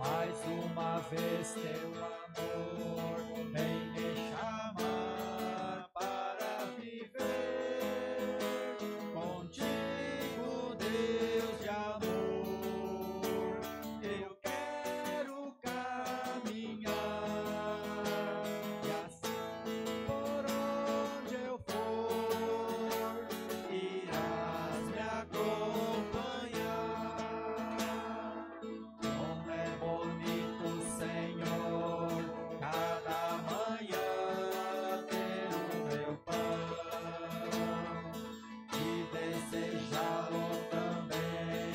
Mais uma vez teu amor vem me chamar para viver contigo, Deus de amor. Eu quero caminhar e assim por onde eu for irás me acompanhar. Como é bonito, Senhor, cada manhã ter o meu pão e desejá-lo também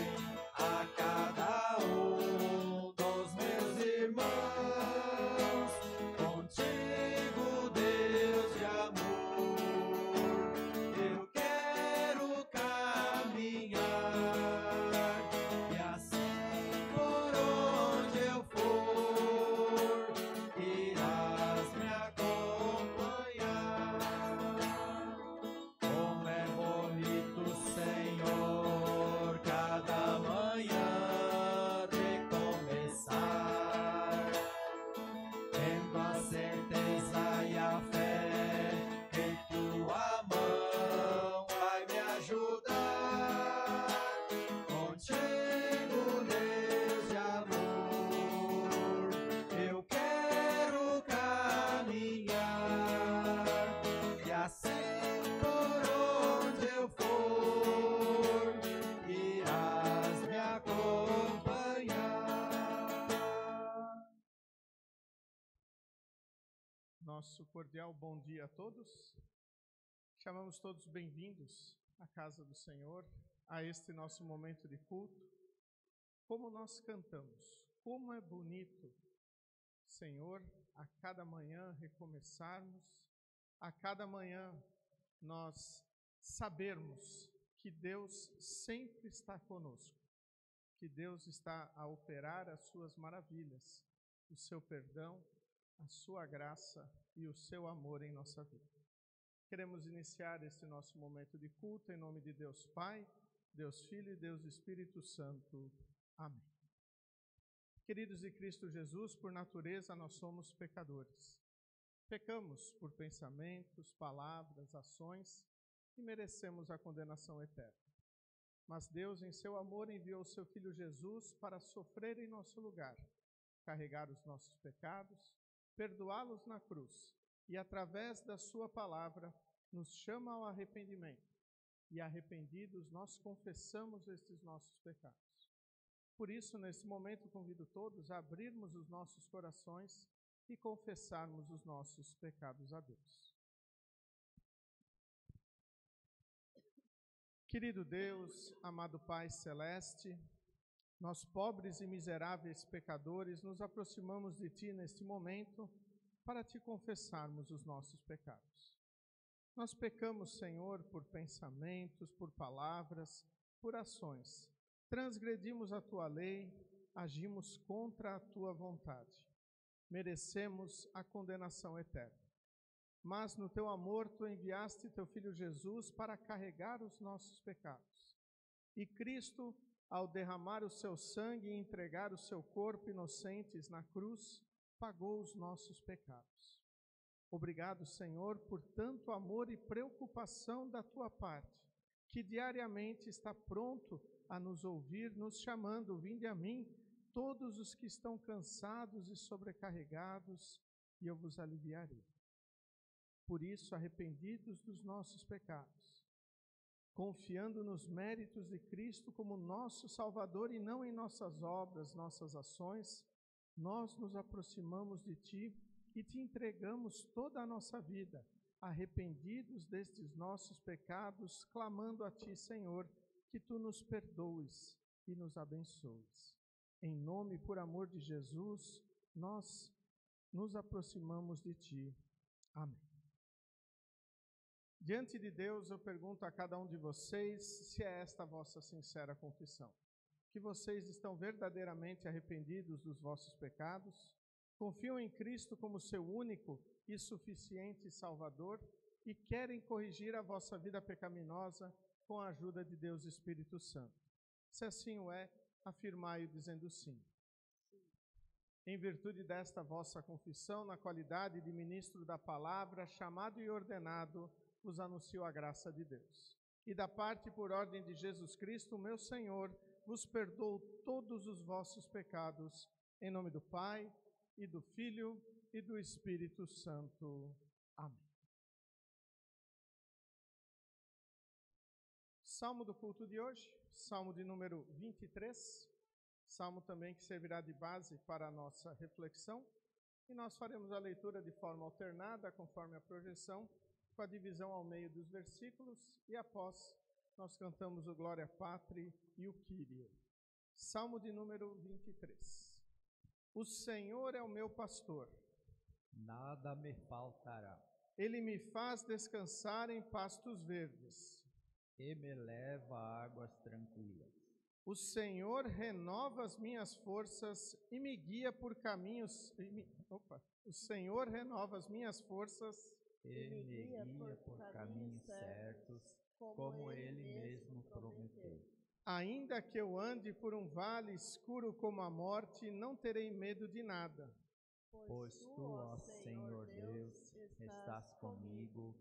a cada dos meus irmãos. Contigo, Deus de amor, eu quero caminhar e assim por onde eu for irás me acompanhar. Como é bonito, Senhor, cada manhã recomeçar, tendo a certeza e a fé que tua mão vai me ajudar. Contigo, Deus de amor, eu quero caminhar e assim por onde eu for irás me acompanhar. Nosso cordial bom dia a todos. Chamamos todos bem-vindos à casa do Senhor, a este nosso momento de culto. Como nós cantamos, como é bonito, Senhor, a cada manhã recomeçarmos, a cada manhã nós sabermos que Deus sempre está conosco, que Deus está a operar as suas maravilhas, o seu perdão, a sua graça e o seu amor em nossa vida. Queremos iniciar este nosso momento de culto em nome de Deus Pai, Deus Filho e Deus Espírito Santo. Amém. Queridos em Cristo Jesus, por natureza nós somos pecadores. Pecamos por pensamentos, palavras, ações e merecemos a condenação eterna. Mas Deus, em seu amor, enviou o seu Filho Jesus para sofrer em nosso lugar, carregar os nossos pecados, perdoá-los na cruz e, através da sua palavra, nos chama ao arrependimento. E, arrependidos, nós confessamos estes nossos pecados. Por isso, nesse momento, convido todos a abrirmos os nossos corações e confessarmos os nossos pecados a Deus. Querido Deus, amado Pai Celeste, nós, pobres e miseráveis pecadores, nos aproximamos de Ti neste momento para Te confessarmos os nossos pecados. Nós pecamos, Senhor, por pensamentos, por palavras, por ações. Transgredimos a Tua lei, agimos contra a Tua vontade. Merecemos a condenação eterna. Mas, no Teu amor, Tu enviaste Teu Filho Jesus para carregar os nossos pecados. E Cristo, ao derramar o seu sangue e entregar o seu corpo inocentes na cruz, pagou os nossos pecados. Obrigado, Senhor, por tanto amor e preocupação da Tua parte, que diariamente está pronto a nos ouvir, nos chamando: vinde a mim, todos os que estão cansados e sobrecarregados, e eu vos aliviarei. Por isso, arrependidos dos nossos pecados, confiando nos méritos de Cristo como nosso Salvador e não em nossas obras, nossas ações, nós nos aproximamos de Ti e Te entregamos toda a nossa vida, arrependidos destes nossos pecados, clamando a Ti, Senhor, que Tu nos perdoes e nos abençoes. Em nome e por amor de Jesus, nós nos aproximamos de Ti. Amém. Diante de Deus, eu pergunto a cada um de vocês se é esta a vossa sincera confissão, que vocês estão verdadeiramente arrependidos dos vossos pecados, confiam em Cristo como seu único e suficiente Salvador e querem corrigir a vossa vida pecaminosa com a ajuda de Deus Espírito Santo. Se assim o é, afirmai-o dizendo sim. Em virtude desta vossa confissão, na qualidade de ministro da palavra, chamado e ordenado, vos anuncio a graça de Deus. E da parte por ordem de Jesus Cristo, meu Senhor, vos perdoo todos os vossos pecados, em nome do Pai, e do Filho, e do Espírito Santo. Amém. Salmo do culto de hoje, Salmo de número 23, Salmo também que servirá de base para a nossa reflexão, e nós faremos a leitura de forma alternada, conforme a projeção, com a divisão ao meio dos versículos, e após nós cantamos o Glória Patri e o Kyrie. Salmo de número 23. O Senhor é o meu pastor. Nada me faltará. Ele me faz descansar em pastos verdes. E me leva a águas tranquilas. O Senhor renova as minhas forças e me guia por caminhos... O Senhor renova as minhas forças e me guia por caminhos certos, como Ele mesmo prometeu. Ainda que eu ande por um vale escuro como a morte, não terei medo de nada. Pois tu, ó Senhor Deus, estás comigo,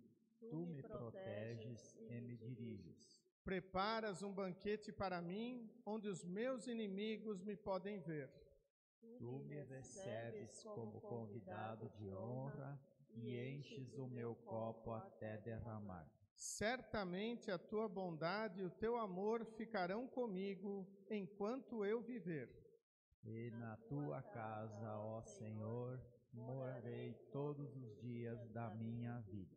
tu me proteges e me diriges. Preparas um banquete para mim, onde os meus inimigos me podem ver. Tu me recebes como convidado de honra e enches o meu copo até derramar. Certamente a tua bondade e o teu amor ficarão comigo enquanto eu viver. E na tua casa, ó Senhor, morarei todos os dias da minha vida.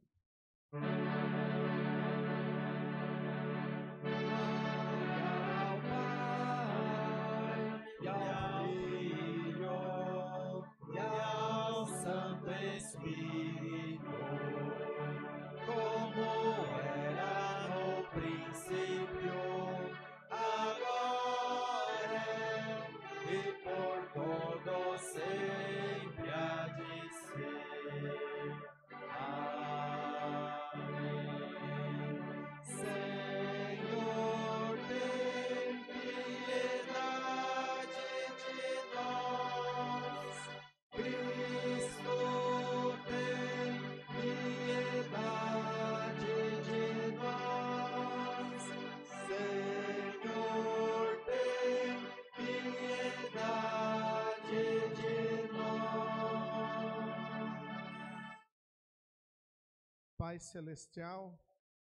Pai Celestial,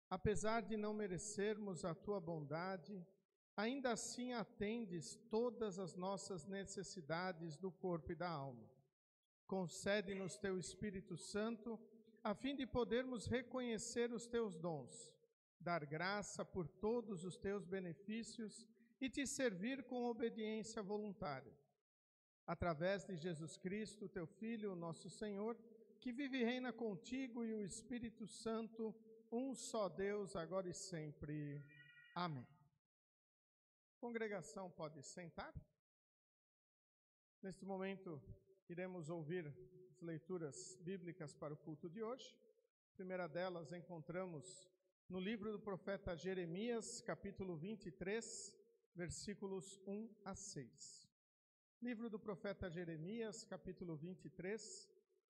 apesar de não merecermos a Tua bondade, ainda assim atendes todas as nossas necessidades do corpo e da alma. Concede-nos Teu Espírito Santo, a fim de podermos reconhecer os Teus dons, dar graça por todos os Teus benefícios e Te servir com obediência voluntária. Através de Jesus Cristo, Teu Filho, nosso Senhor, que vive e reina contigo e o Espírito Santo, um só Deus, agora e sempre. Amém. Congregação pode sentar. Neste momento, iremos ouvir as leituras bíblicas para o culto de hoje. A primeira delas encontramos no livro do profeta Jeremias, capítulo 23, versículos 1 a 6. Livro do profeta Jeremias, capítulo 23,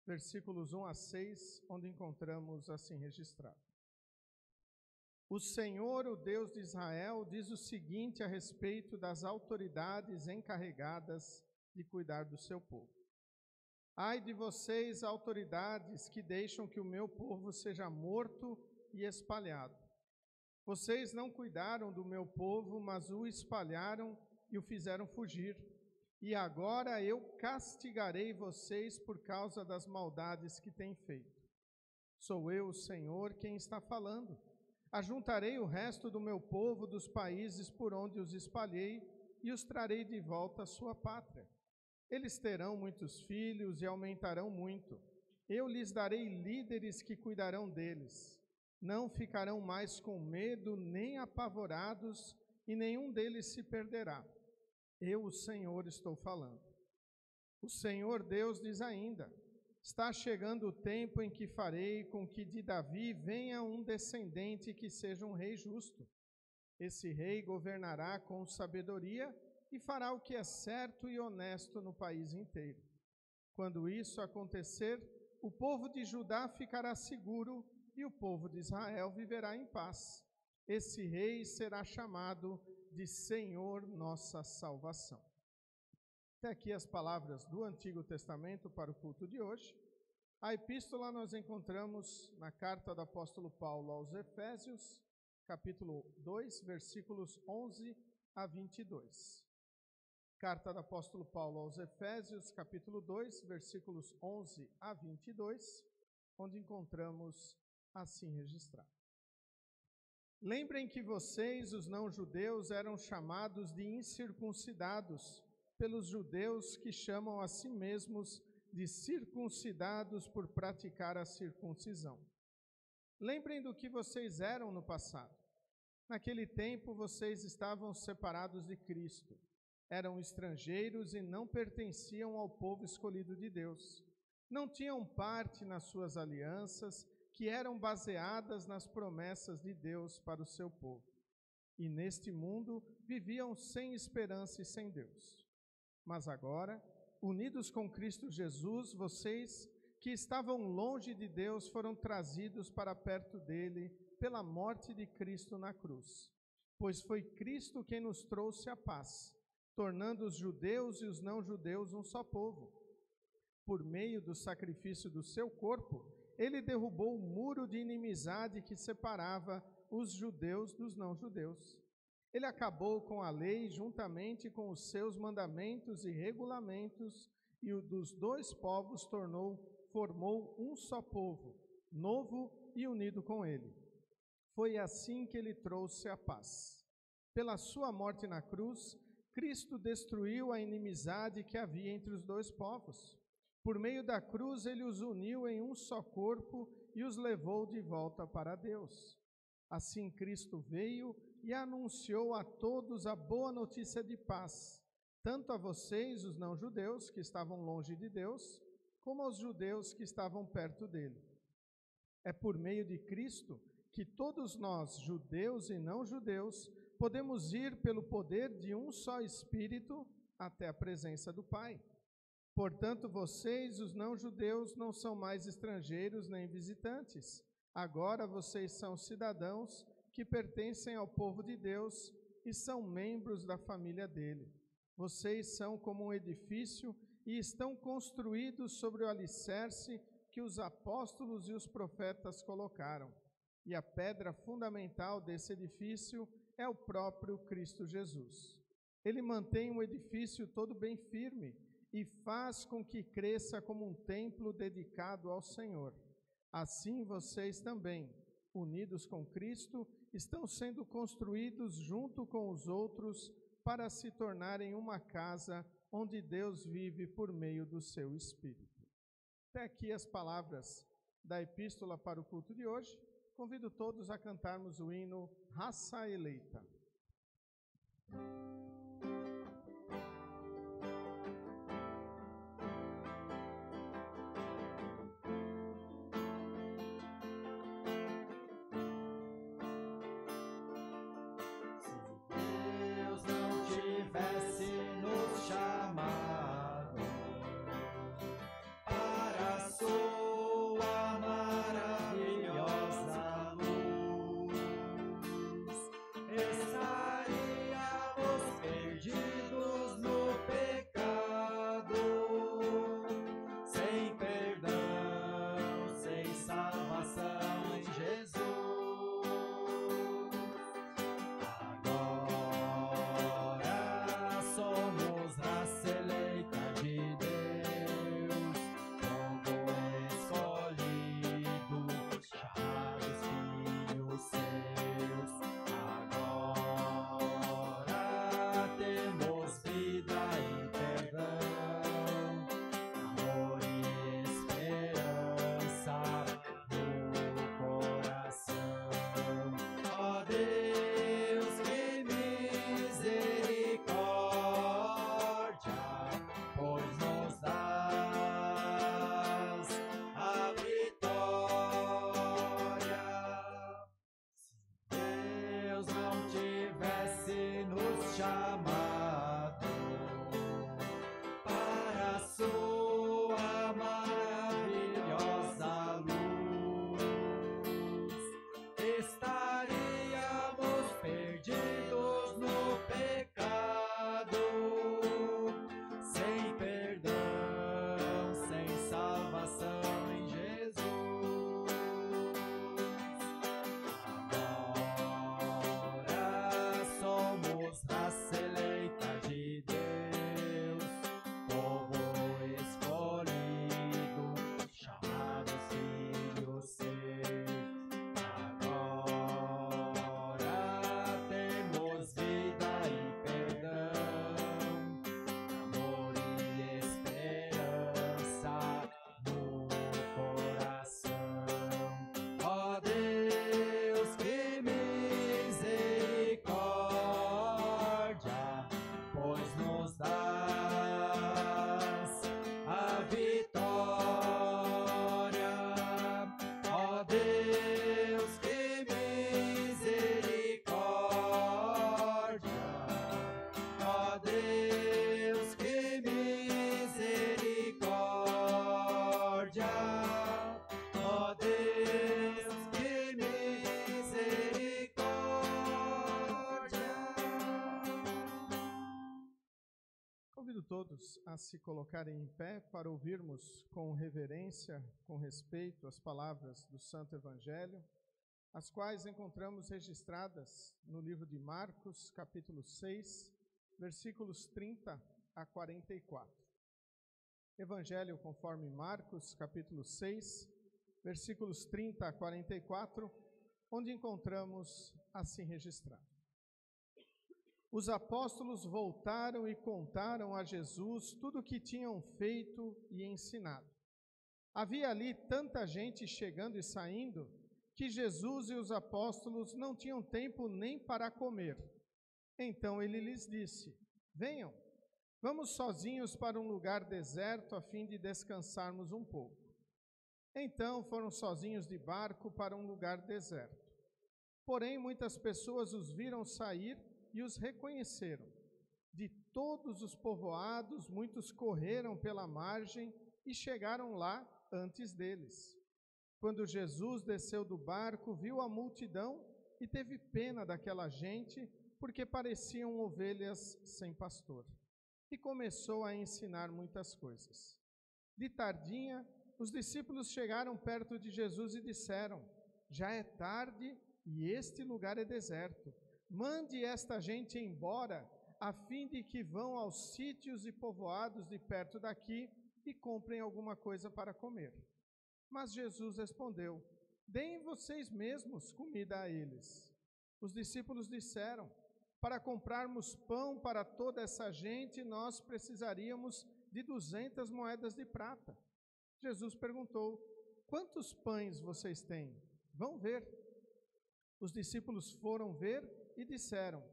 versículos 1 a 6, onde encontramos assim registrado. O Senhor, o Deus de Israel, diz o seguinte a respeito das autoridades encarregadas de cuidar do seu povo. Ai de vocês, autoridades, que deixam que o meu povo seja morto e espalhado. Vocês não cuidaram do meu povo, mas o espalharam e o fizeram fugir. E agora eu castigarei vocês por causa das maldades que têm feito. Sou eu, o Senhor, quem está falando. Ajuntarei o resto do meu povo dos países por onde os espalhei e os trarei de volta à sua pátria. Eles terão muitos filhos e aumentarão muito. Eu lhes darei líderes que cuidarão deles. Não ficarão mais com medo nem apavorados, e nenhum deles se perderá. Eu, o Senhor, estou falando. O Senhor Deus diz ainda: está chegando o tempo em que farei com que de Davi venha um descendente que seja um rei justo. Esse rei governará com sabedoria e fará o que é certo e honesto no país inteiro. Quando isso acontecer, o povo de Judá ficará seguro e o povo de Israel viverá em paz. Esse rei será chamado de Senhor nossa salvação. Até aqui as palavras do Antigo Testamento para o culto de hoje. A epístola nós encontramos na carta do apóstolo Paulo aos Efésios, capítulo 2, versículos 11 a 22. Carta do apóstolo Paulo aos Efésios, capítulo 2, versículos 11 a 22, onde encontramos assim registrado. Lembrem que vocês, os não-judeus, eram chamados de incircuncidados pelos judeus que chamam a si mesmos de circuncidados por praticar a circuncisão. Lembrem do que vocês eram no passado. Naquele tempo, vocês estavam separados de Cristo. Eram estrangeiros e não pertenciam ao povo escolhido de Deus. Não tinham parte nas suas alianças, que eram baseadas nas promessas de Deus para o seu povo. E neste mundo viviam sem esperança e sem Deus. Mas agora, unidos com Cristo Jesus, vocês que estavam longe de Deus foram trazidos para perto dele pela morte de Cristo na cruz. Pois foi Cristo quem nos trouxe a paz, tornando os judeus e os não-judeus um só povo. Por meio do sacrifício do seu corpo, ele derrubou o muro de inimizade que separava os judeus dos não-judeus. Ele acabou com a lei juntamente com os seus mandamentos e regulamentos, e o dos dois povos formou um só povo, novo e unido com ele. Foi assim que ele trouxe a paz. Pela sua morte na cruz, Cristo destruiu a inimizade que havia entre os dois povos. Por meio da cruz, ele os uniu em um só corpo e os levou de volta para Deus. Assim, Cristo veio e anunciou a todos a boa notícia de paz, tanto a vocês, os não-judeus, que estavam longe de Deus, como aos judeus que estavam perto dele. É por meio de Cristo que todos nós, judeus e não-judeus, podemos ir pelo poder de um só Espírito até a presença do Pai. Portanto, vocês, os não-judeus, não são mais estrangeiros nem visitantes. Agora vocês são cidadãos que pertencem ao povo de Deus e são membros da família dele. Vocês são como um edifício e estão construídos sobre o alicerce que os apóstolos e os profetas colocaram. E a pedra fundamental desse edifício é o próprio Cristo Jesus. Ele mantém o edifício todo bem firme e faz com que cresça como um templo dedicado ao Senhor. Assim vocês também, unidos com Cristo, estão sendo construídos junto com os outros para se tornarem uma casa onde Deus vive por meio do seu Espírito. Até aqui as palavras da epístola para o culto de hoje. Convido todos a cantarmos o hino Raça Eleita. Estaríamos a se colocarem em pé para ouvirmos com reverência, com respeito, as palavras do Santo Evangelho, as quais encontramos registradas no livro de Marcos, capítulo 6, versículos 30 a 44. Evangelho conforme Marcos, capítulo 6, versículos 30 a 44, onde encontramos assim registrado. Os apóstolos voltaram e contaram a Jesus tudo o que tinham feito e ensinado. Havia ali tanta gente chegando e saindo, que Jesus e os apóstolos não tinham tempo nem para comer. Então ele lhes disse: venham, vamos sozinhos para um lugar deserto a fim de descansarmos um pouco. Então foram sozinhos de barco para um lugar deserto. Porém, muitas pessoas os viram sair e os reconheceram. De todos os povoados, muitos correram pela margem e chegaram lá antes deles. Quando Jesus desceu do barco, viu a multidão e teve pena daquela gente, porque pareciam ovelhas sem pastor. E começou a ensinar muitas coisas. De tardinha, os discípulos chegaram perto de Jesus e disseram: já é tarde e este lugar é deserto. Mande esta gente embora, a fim de que vão aos sítios e povoados de perto daqui e comprem alguma coisa para comer. Mas Jesus respondeu: deem vocês mesmos comida a eles. Os discípulos disseram: para comprarmos pão para toda essa gente, nós precisaríamos de 200 moedas de prata. Jesus perguntou: quantos pães vocês têm? Vão ver. Os discípulos foram ver e disseram: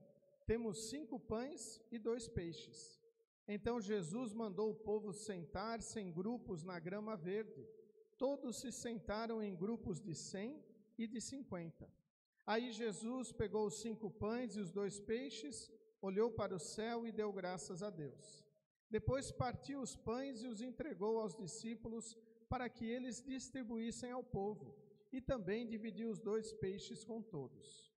temos 5 pães e 2 peixes. Então Jesus mandou o povo sentar-se em grupos na grama verde. Todos se sentaram em grupos de 100 e de 50. Aí Jesus pegou os 5 pães e os 2 peixes, olhou para o céu e deu graças a Deus. Depois partiu os pães e os entregou aos discípulos para que eles distribuíssem ao povo, e também dividiu os 2 peixes com todos.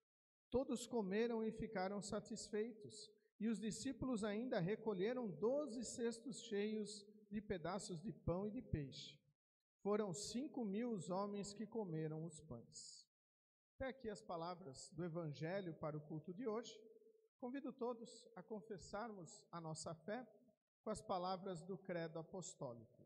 Todos comeram e ficaram satisfeitos, e os discípulos ainda recolheram 12 cestos cheios de pedaços de pão e de peixe. Foram 5.000 os homens que comeram os pães. Até aqui as palavras do Evangelho para o culto de hoje. Convido todos a confessarmos a nossa fé com as palavras do Credo Apostólico.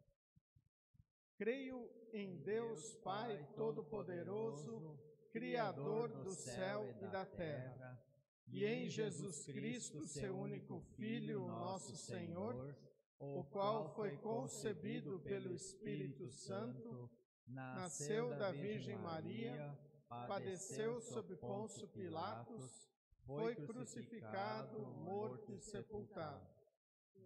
Creio em Deus Pai Todo-Poderoso, Criador do céu e da terra, e em Jesus Cristo, seu único Filho, nosso Senhor, o qual foi concebido pelo Espírito Santo, nasceu da Virgem Maria, padeceu sob Pôncio Pilatos, foi crucificado, morto e sepultado,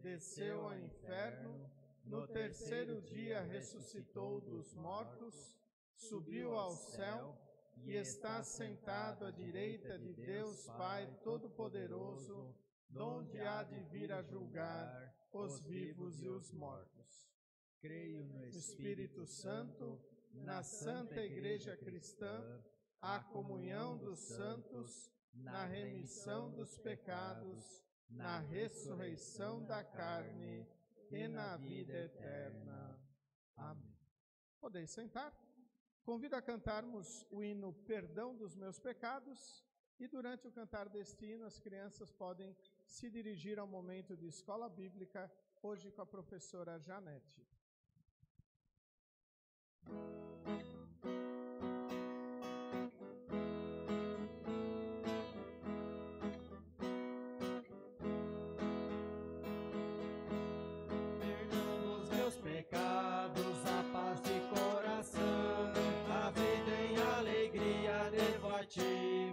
desceu ao inferno, no terceiro dia ressuscitou dos mortos, subiu ao céu e está sentado à direita de Deus Pai Todo-Poderoso, donde há de vir a julgar os vivos e os mortos. Creio no Espírito Santo, na Santa Igreja Cristã, a comunhão dos santos, na remissão dos pecados, na ressurreição da carne e na vida eterna. Amém. Podeis sentar. Convido a cantarmos o hino Perdão dos Meus Pecados, e durante o cantar deste hino as crianças podem se dirigir ao momento de escola bíblica, hoje com a professora Janete.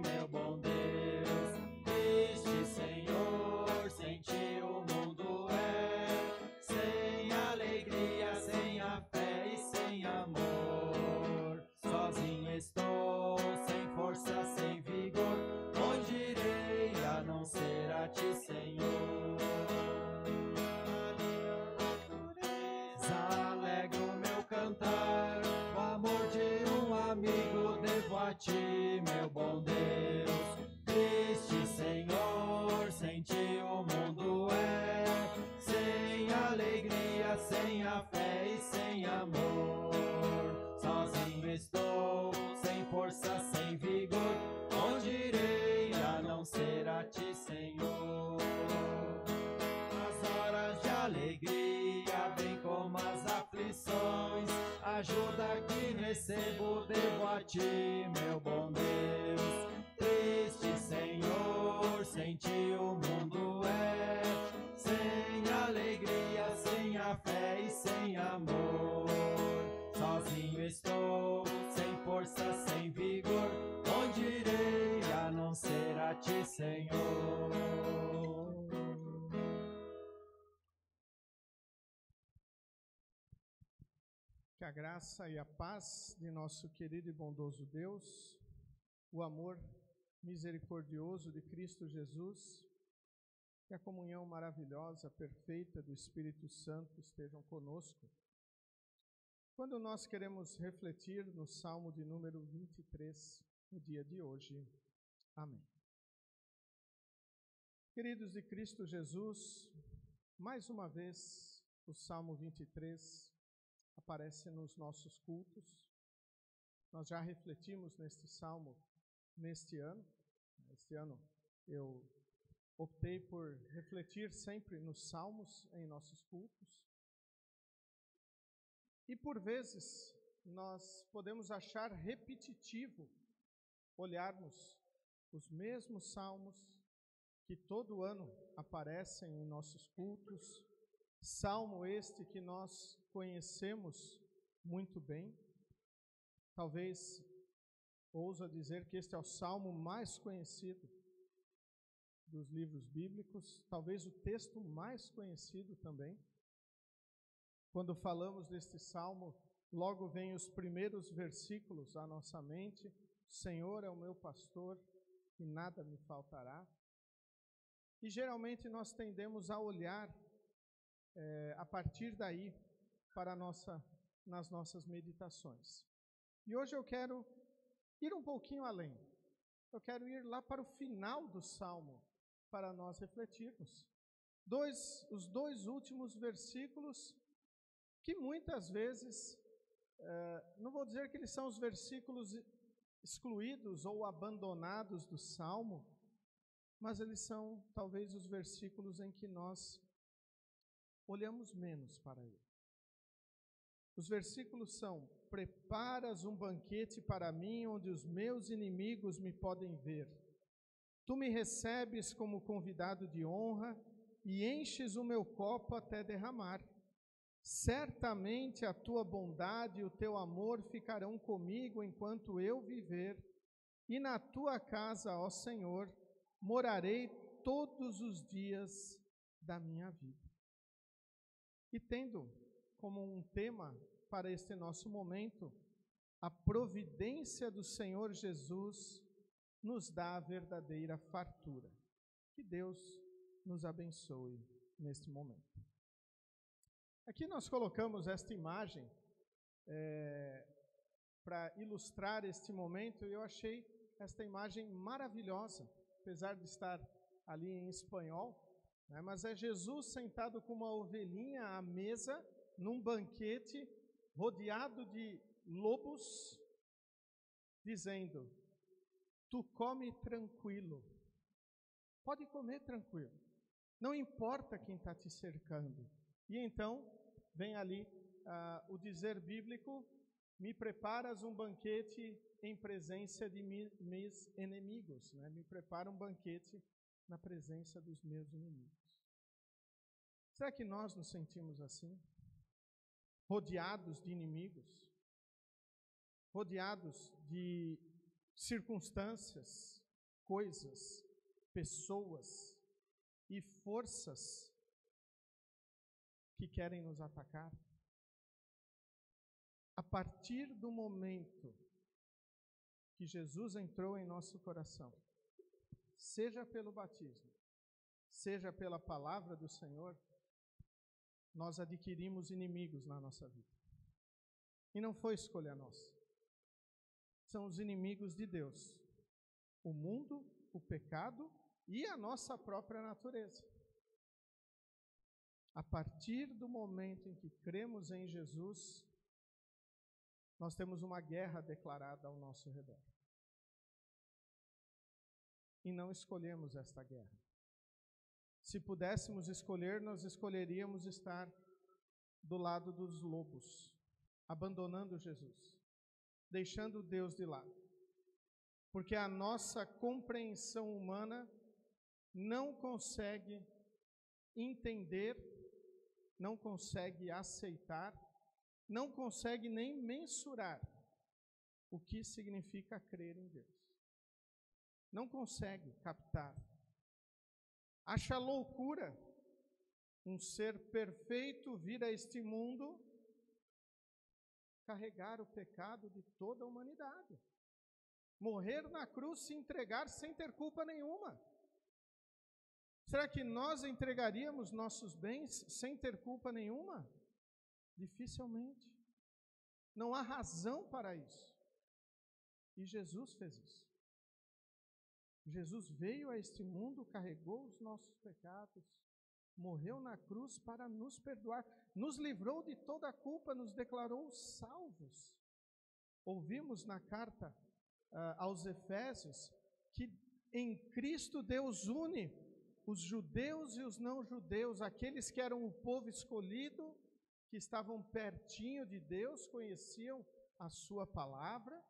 Meu bom Deus, este Senhor, sem ti o mundo é sem alegria, sem a fé e sem amor. a fé e sem amor. Sozinho estou, sem força, sem vigor. Onde irei a não ser a ti, Senhor? Nas horas de alegria, bem como as aflições, ajuda que recebo, devo a ti, meu bom Deus. Triste, Senhor, sem ti o mundo é sem alegria, sem a fé e sem amor. Sozinho estou, sem força, sem vigor. Onde irei a não ser a ti, Senhor? Que a graça e a paz de nosso querido e bondoso Deus, o amor misericordioso de Cristo Jesus, que a comunhão maravilhosa, perfeita do Espírito Santo estejam conosco. Quando nós queremos refletir no Salmo de número 23, no dia de hoje. Amém. Queridos de Cristo Jesus, mais uma vez o Salmo 23 aparece nos nossos cultos. Nós já refletimos neste Salmo neste ano. Este ano eu optei por refletir sempre nos Salmos em nossos cultos. E por vezes nós podemos achar repetitivo olharmos os mesmos Salmos que todo ano aparecem em nossos cultos. Salmo este que nós conhecemos muito bem. Talvez ouso dizer que este é o salmo mais conhecido dos livros bíblicos, talvez o texto mais conhecido também. Quando falamos deste salmo, logo vem os primeiros versículos à nossa mente: o Senhor é o meu pastor e nada me faltará. E geralmente nós tendemos a olhar a partir daí para nas nossas meditações. E hoje eu quero ir um pouquinho além. Eu quero ir lá para o final do Salmo para nós refletirmos. Os dois últimos versículos que muitas vezes, não vou dizer que eles são os versículos excluídos ou abandonados do Salmo, mas eles são talvez os versículos em que nós olhamos menos para ele. Os versículos são: preparas um banquete para mim, onde os meus inimigos me podem ver. Tu me recebes como convidado de honra e enches o meu copo até derramar. Certamente a tua bondade e o teu amor ficarão comigo enquanto eu viver, e na tua casa, ó Senhor, morarei todos os dias da minha vida. E tendo como um tema para este nosso momento, a providência do Senhor Jesus nos dá a verdadeira fartura. Que Deus nos abençoe neste momento. Aqui nós colocamos esta imagem para ilustrar este momento, e eu achei esta imagem maravilhosa, apesar de estar ali em espanhol, né? Mas é Jesus sentado com uma ovelhinha à mesa, num banquete, rodeado de lobos, dizendo: tu come tranquilo, pode comer tranquilo, não importa quem está te cercando. E então vem ali o dizer bíblico: me preparas um banquete em presença de meus inimigos, né? Me prepara um banquete na presença dos meus inimigos. Será que nós nos sentimos assim? Rodeados de inimigos? Rodeados de circunstâncias, coisas, pessoas e forças que querem nos atacar? A partir do momento que Jesus entrou em nosso coração, seja pelo batismo, seja pela palavra do Senhor, nós adquirimos inimigos na nossa vida. E não foi escolha nossa. São os inimigos de Deus: o mundo, o pecado e a nossa própria natureza. A partir do momento em que cremos em Jesus, nós temos uma guerra declarada ao nosso redor. E não escolhemos esta guerra. Se pudéssemos escolher, nós escolheríamos estar do lado dos lobos, abandonando Jesus, deixando Deus de lado. Porque a nossa compreensão humana não consegue entender, não consegue aceitar, não consegue nem mensurar o que significa crer em Deus. Não consegue captar. Acha loucura um ser perfeito vir a este mundo carregar o pecado de toda a humanidade. Morrer na cruz, se entregar sem ter culpa nenhuma. Será que nós entregaríamos nossos bens sem ter culpa nenhuma? Dificilmente. Não há razão para isso. E Jesus fez isso. Jesus veio a este mundo, carregou os nossos pecados, morreu na cruz para nos perdoar, nos livrou de toda a culpa, nos declarou salvos. Ouvimos na carta aos Efésios que em Cristo Deus une os judeus e os não-judeus, aqueles que eram o povo escolhido, que estavam pertinho de Deus, conheciam a sua palavra,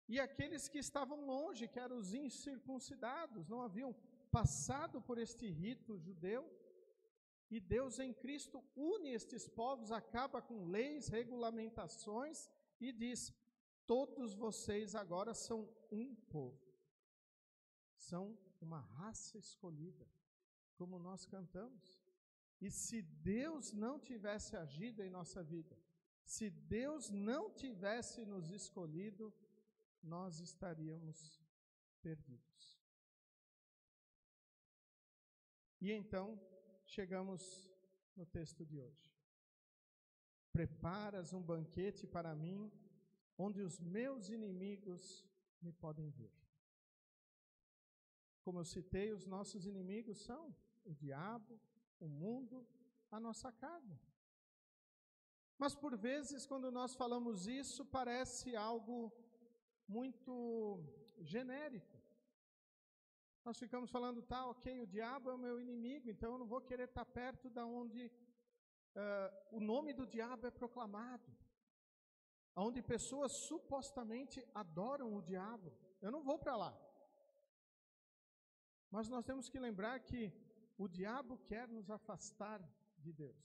e aqueles que estavam longe, que eram os incircuncidados, não haviam passado por este rito judeu, e Deus em Cristo une estes povos, acaba com leis, regulamentações, e diz: todos vocês agora são um povo, são uma raça escolhida, como nós cantamos. E se Deus não tivesse agido em nossa vida, se Deus não tivesse nos escolhido, nós estaríamos perdidos. E então, chegamos no texto de hoje. Preparas um banquete para mim, onde os meus inimigos me podem ver. Como eu citei, os nossos inimigos são o diabo, o mundo, a nossa carne. Mas por vezes, quando nós falamos isso, parece algo muito genérico. Nós ficamos falando, tá, ok, o diabo é o meu inimigo, então eu não vou querer estar perto da onde o nome do diabo é proclamado, onde pessoas supostamente adoram o diabo. Eu não vou para lá. Mas nós temos que lembrar que o diabo quer nos afastar de Deus.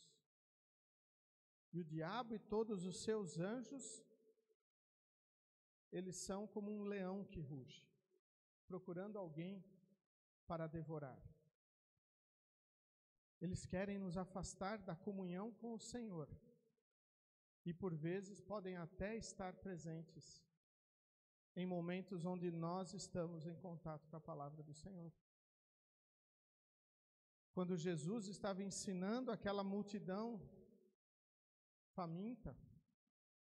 E o diabo e todos os seus anjos, eles são como um leão que ruge, procurando alguém para devorar. Eles querem nos afastar da comunhão com o Senhor. E por vezes podem até estar presentes em momentos onde nós estamos em contato com a palavra do Senhor. Quando Jesus estava ensinando aquela multidão faminta,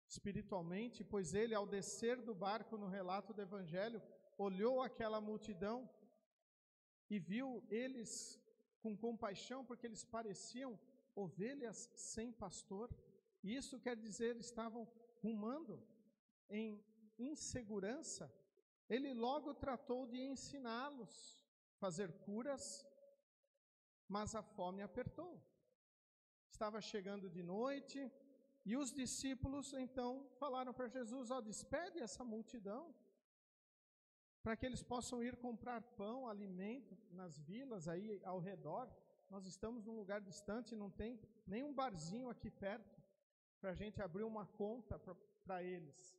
espiritualmente, pois ele, ao descer do barco no relato do Evangelho, olhou aquela multidão e viu eles com compaixão, porque eles pareciam ovelhas sem pastor. E isso quer dizer, estavam rumando em insegurança. Ele logo tratou de ensiná-los, fazer curas, mas a fome apertou. Estava chegando de noite, e os discípulos então falaram para Jesus: despede essa multidão, para que eles possam ir comprar pão, alimento nas vilas aí ao redor. Nós estamos num lugar distante, não tem nenhum barzinho aqui perto, para a gente abrir uma conta para eles.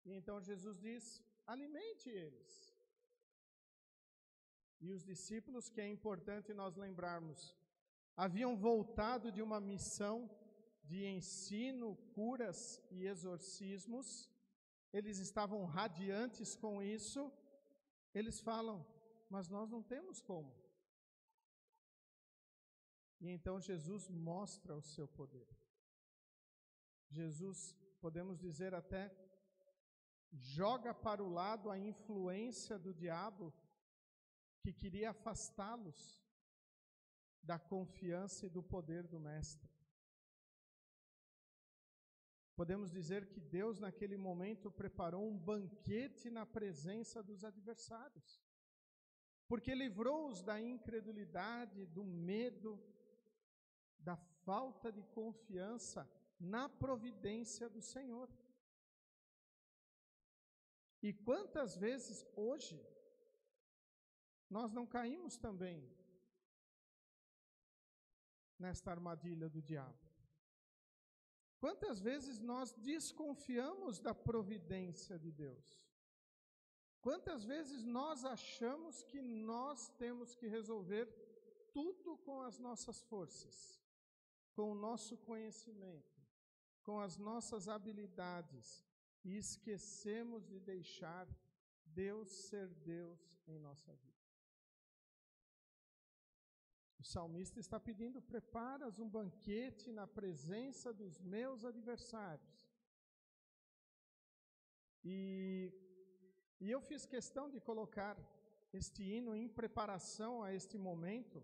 E então Jesus diz: alimente eles. E os discípulos, que é importante nós lembrarmos, haviam voltado de uma missão de ensino, curas e exorcismos. Eles estavam radiantes com isso. Eles falam: mas nós não temos como. E então Jesus mostra o seu poder. Jesus, podemos dizer até, joga para o lado a influência do diabo, que queria afastá-los da confiança e do poder do Mestre. Podemos dizer que Deus, naquele momento, preparou um banquete na presença dos adversários, porque livrou-os da incredulidade, do medo, da falta de confiança na providência do Senhor. E quantas vezes hoje nós não caímos também nesta armadilha do diabo? Quantas vezes nós desconfiamos da providência de Deus? Quantas vezes nós achamos que nós temos que resolver tudo com as nossas forças, com o nosso conhecimento, com as nossas habilidades, e esquecemos de deixar Deus ser Deus em nossa vida? O salmista está pedindo: preparas um banquete na presença dos meus adversários. E eu fiz questão de colocar este hino em preparação a este momento,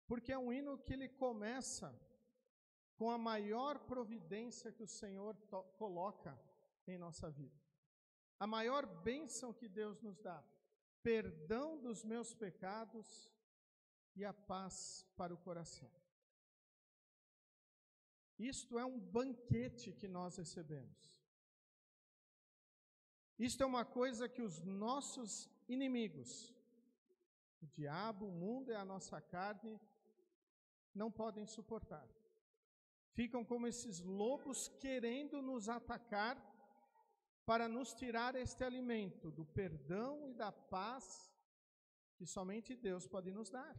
porque é um hino que ele começa com a maior providência que o Senhor coloca em nossa vida. A maior bênção que Deus nos dá: perdão dos meus pecados e a paz para o coração. Isto é um banquete que nós recebemos. Isto é uma coisa que os nossos inimigos, o diabo, o mundo e a nossa carne, não podem suportar. Ficam como esses lobos querendo nos atacar para nos tirar este alimento do perdão e da paz que somente Deus pode nos dar.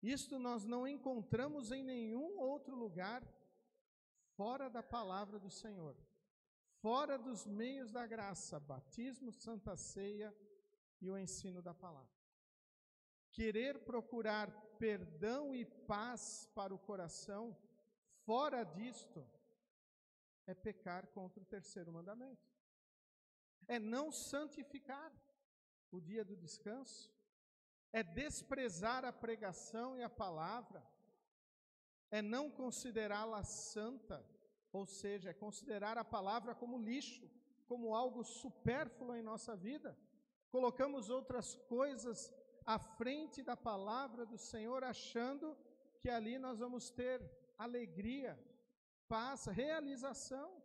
Isto nós não encontramos em nenhum outro lugar fora da palavra do Senhor, fora dos meios da graça, batismo, santa ceia e o ensino da palavra. Querer procurar perdão e paz para o coração, fora disto, é pecar contra o terceiro mandamento. É não santificar o dia do descanso, é desprezar a pregação e a palavra, é não considerá-la santa, ou seja, é considerar a palavra como lixo, como algo supérfluo em nossa vida. Colocamos outras coisas à frente da palavra do Senhor, achando que ali nós vamos ter alegria, paz, realização.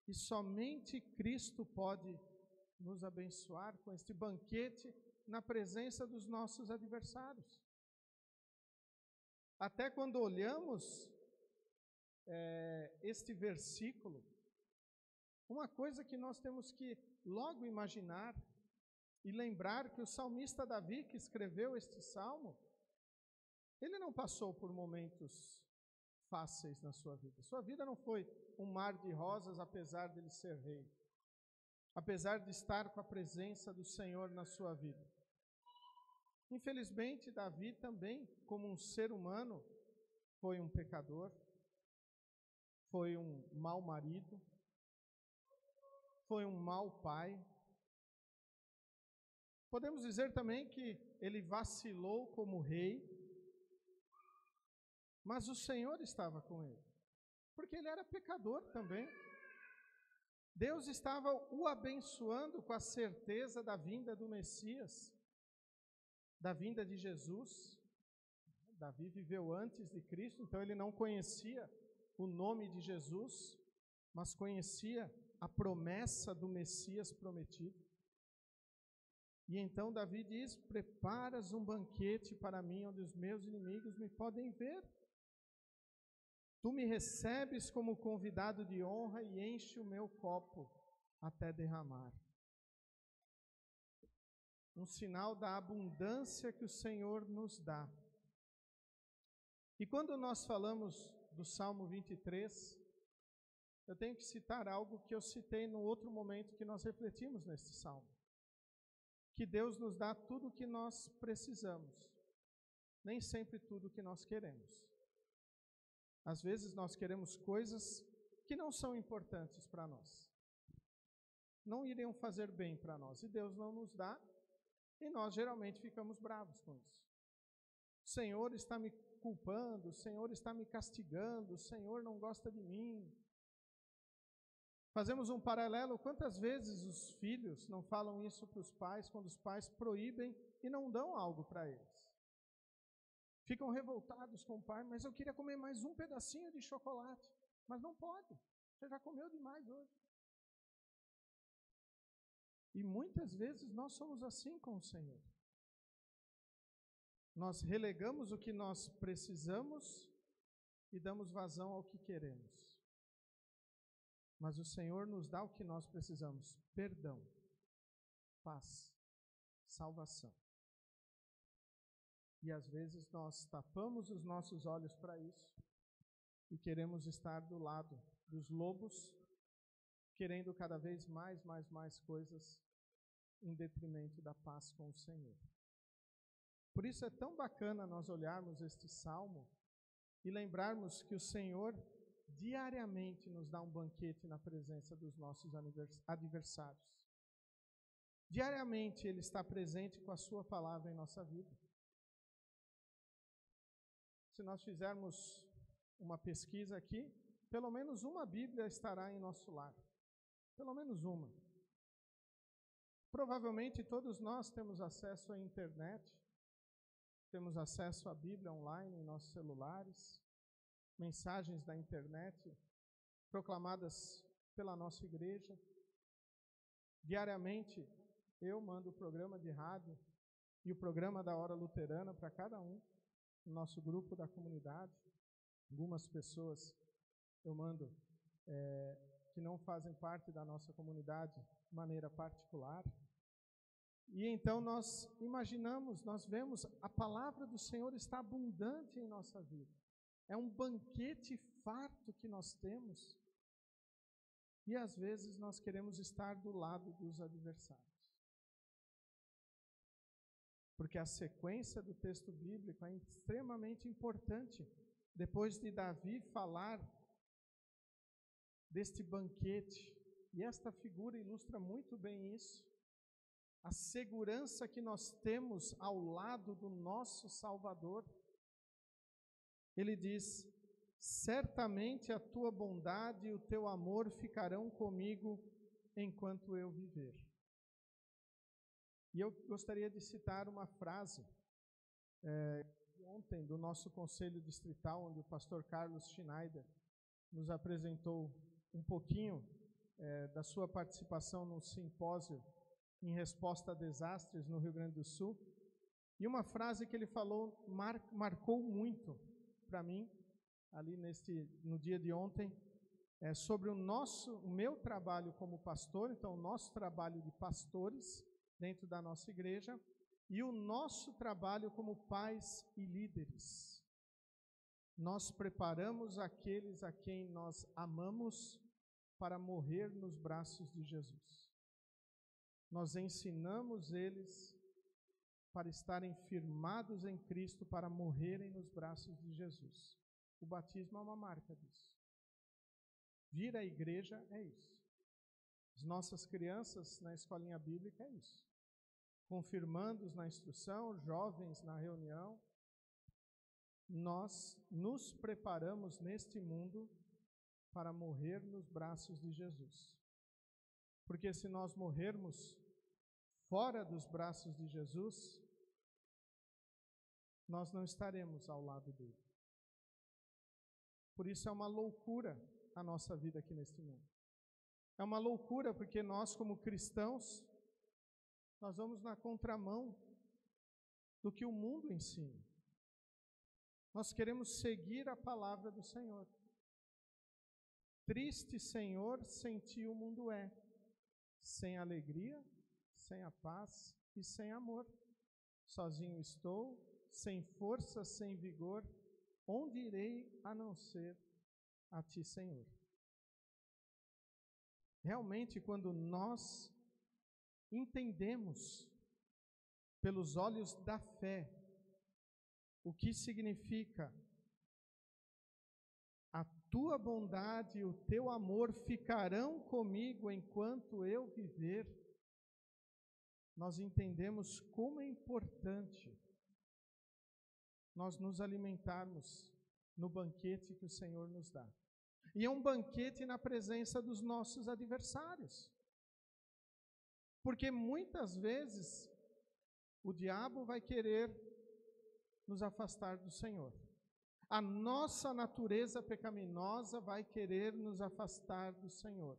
E somente Cristo pode nos abençoar com este banquete na presença dos nossos adversários. Até quando olhamos este versículo, uma coisa que nós temos que logo imaginar e lembrar que o salmista Davi, que escreveu este salmo, ele não passou por momentos fáceis na sua vida. Sua vida não foi um mar de rosas, apesar de ele ser rei, apesar de estar com a presença do Senhor na sua vida. Infelizmente, Davi também, como um ser humano, foi um pecador, foi um mau marido, foi um mau pai. Podemos dizer também que ele vacilou como rei, mas o Senhor estava com ele, porque ele era pecador também. Deus estava o abençoando com a certeza da vinda do Messias, da vinda de Jesus. Davi viveu antes de Cristo, então ele não conhecia o nome de Jesus, mas conhecia a promessa do Messias prometido. E então Davi diz: preparas um banquete para mim, onde os meus inimigos me podem ver. Tu me recebes como convidado de honra e enche o meu copo até derramar. Um sinal da abundância que o Senhor nos dá. E quando nós falamos do Salmo 23, eu tenho que citar algo que eu citei no outro momento que nós refletimos neste Salmo. Que Deus nos dá tudo o que nós precisamos, nem sempre tudo o que nós queremos. Às vezes nós queremos coisas que não são importantes para nós, não iriam fazer bem para nós, e Deus não nos dá, E nós geralmente ficamos bravos com isso. O Senhor está me culpando, o Senhor está me castigando, o Senhor não gosta de mim. Fazemos um paralelo, quantas vezes os filhos não falam isso para os pais, quando os pais proíbem e não dão algo para eles. Ficam revoltados com o pai, mas eu queria comer mais um pedacinho de chocolate. Mas não pode, você já comeu demais hoje. E muitas vezes nós somos assim com o Senhor. Nós relegamos o que nós precisamos e damos vazão ao que queremos. Mas o Senhor nos dá o que nós precisamos: perdão, paz, salvação. E às vezes nós tapamos os nossos olhos para isso e queremos estar do lado dos lobos, querendo cada vez mais coisas em detrimento da paz com o Senhor. Por isso é tão bacana nós olharmos este salmo e lembrarmos que o Senhor diariamente nos dá um banquete na presença dos nossos adversários. Diariamente Ele está presente com a sua palavra em nossa vida. Se nós fizermos uma pesquisa aqui, pelo menos uma Bíblia estará em nosso lar. Pelo menos uma. Provavelmente todos nós temos acesso à internet, temos acesso à Bíblia online em nossos celulares, mensagens da internet proclamadas pela nossa igreja. Diariamente eu mando o programa de rádio e o programa da Hora Luterana para cada um, no nosso grupo da comunidade. Algumas pessoas eu mando que não fazem parte da nossa comunidade de maneira particular. E então nós imaginamos, nós vemos, a palavra do Senhor está abundante em nossa vida. É um banquete farto que nós temos. E às vezes nós queremos estar do lado dos adversários. Porque a sequência do texto bíblico é extremamente importante. Depois de Davi falar deste banquete, e esta figura ilustra muito bem isso, a segurança que nós temos ao lado do nosso Salvador. Ele diz: certamente a tua bondade e o teu amor ficarão comigo enquanto eu viver. E eu gostaria de citar uma frase ontem do nosso conselho distrital, onde o pastor Carlos Schneider nos apresentou um pouquinho da sua participação no simpósio em resposta a desastres no Rio Grande do Sul. E uma frase que ele falou marcou muito para mim, ali no dia de ontem, sobre o meu trabalho como pastor, então o nosso trabalho de pastores dentro da nossa igreja, e o nosso trabalho como pais e líderes. Nós preparamos aqueles a quem nós amamos para morrer nos braços de Jesus. Nós ensinamos eles para estarem firmados em Cristo, para morrerem nos braços de Jesus. O batismo é uma marca disso. Vir à igreja é isso. As nossas crianças na escolinha bíblica é isso. Confirmandos na instrução, jovens na reunião. Nós nos preparamos neste mundo para morrer nos braços de Jesus. Porque se nós morrermos fora dos braços de Jesus, nós não estaremos ao lado dele. Por isso é uma loucura a nossa vida aqui neste mundo. É uma loucura porque nós, como cristãos, nós vamos na contramão do que o mundo ensina. Nós queremos seguir a palavra do Senhor. Triste, Senhor, sem ti o mundo é, sem alegria, sem a paz e sem amor. Sozinho estou, sem força, sem vigor, onde irei a não ser a ti, Senhor? Realmente, quando nós entendemos pelos olhos da fé o que significa a tua bondade e o teu amor ficarão comigo enquanto eu viver, nós entendemos como é importante nós nos alimentarmos no banquete que o Senhor nos dá. E é um banquete na presença dos nossos adversários. Porque muitas vezes o diabo vai querer nos afastar do Senhor. A nossa natureza pecaminosa vai querer nos afastar do Senhor.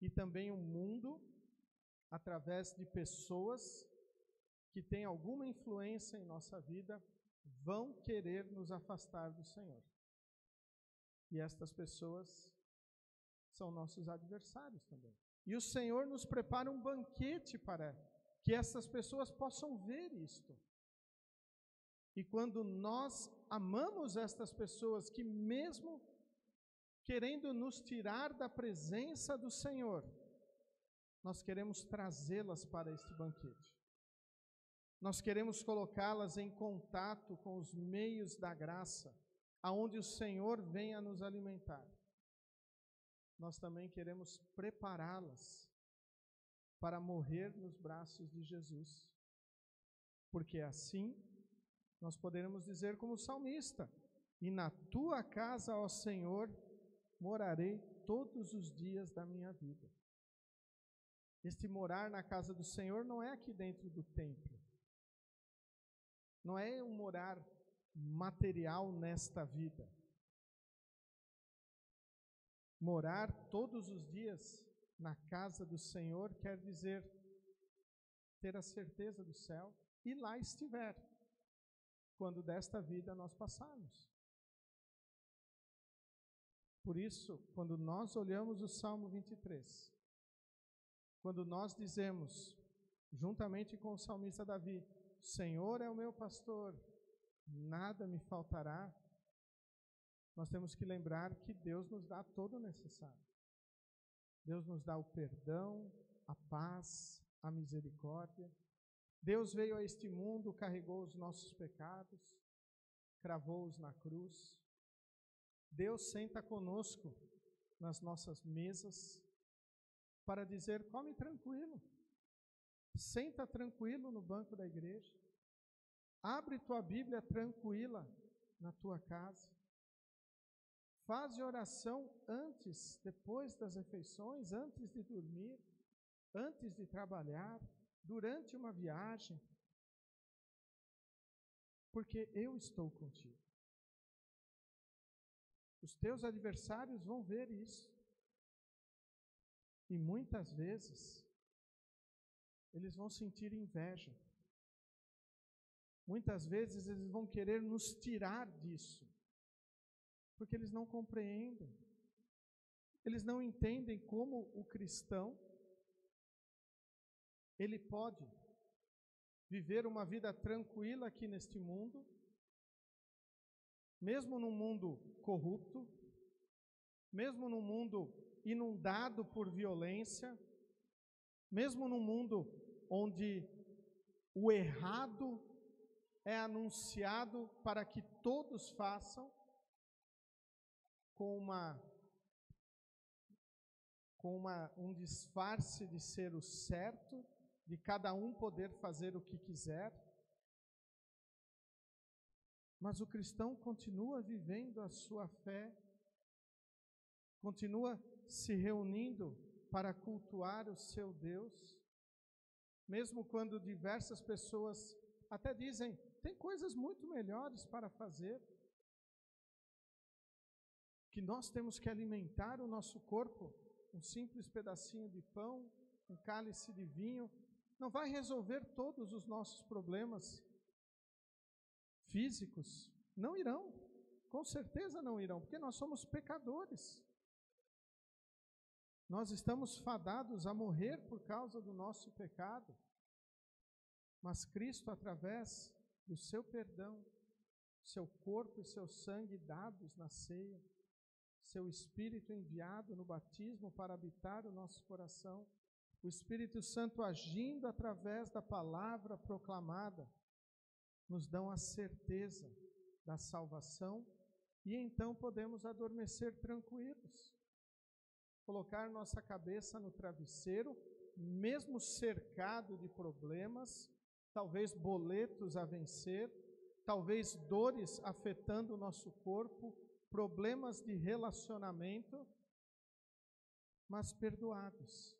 E também o mundo, através de pessoas que têm alguma influência em nossa vida, vão querer nos afastar do Senhor. E estas pessoas são nossos adversários também. E o Senhor nos prepara um banquete para que essas pessoas possam ver isto. E quando nós amamos estas pessoas que mesmo querendo nos tirar da presença do Senhor, nós queremos trazê-las para este banquete. Nós queremos colocá-las em contato com os meios da graça, aonde o Senhor venha nos alimentar. Nós também queremos prepará-las para morrer nos braços de Jesus. Porque assim nós poderemos dizer como salmista: e na tua casa, ó Senhor, morarei todos os dias da minha vida. Este morar na casa do Senhor não é aqui dentro do templo. Não é um morar material nesta vida. Morar todos os dias na casa do Senhor quer dizer ter a certeza do céu e lá estiver, quando desta vida nós passarmos. Por isso, quando nós olhamos o Salmo 23, quando nós dizemos, juntamente com o salmista Davi, o Senhor é o meu pastor, nada me faltará, nós temos que lembrar que Deus nos dá todo o necessário. Deus nos dá o perdão, a paz, a misericórdia. Deus veio a este mundo, carregou os nossos pecados, cravou-os na cruz. Deus senta conosco nas nossas mesas para dizer: come tranquilo, senta tranquilo no banco da igreja, abre tua Bíblia tranquila na tua casa, faz oração antes, depois das refeições, antes de dormir, antes de trabalhar, durante uma viagem, porque eu estou contigo. Os teus adversários vão ver isso. E muitas vezes, eles vão sentir inveja. Muitas vezes, eles vão querer nos tirar disso. Porque eles não compreendem. Eles não entendem como o cristão, ele pode viver uma vida tranquila aqui neste mundo, mesmo num mundo corrupto, mesmo num mundo inundado por violência, mesmo num mundo onde o errado é anunciado para que todos façam, com um disfarce de ser o certo, de cada um poder fazer o que quiser. Mas o cristão continua vivendo a sua fé, continua se reunindo para cultuar o seu Deus, mesmo quando diversas pessoas até dizem: tem coisas muito melhores para fazer, que nós temos que alimentar o nosso corpo, um simples pedacinho de pão, um cálice de vinho, não vai resolver todos os nossos problemas físicos. Não irão, com certeza não irão, porque nós somos pecadores. Nós estamos fadados a morrer por causa do nosso pecado. Mas Cristo, através do seu perdão, seu corpo e seu sangue dados na ceia, seu Espírito enviado no batismo para habitar o nosso coração, o Espírito Santo agindo através da palavra proclamada, nos dão a certeza da salvação e então podemos adormecer tranquilos, colocar nossa cabeça no travesseiro mesmo cercado de problemas, talvez boletos a vencer, talvez dores afetando o nosso corpo, problemas de relacionamento, mas perdoados,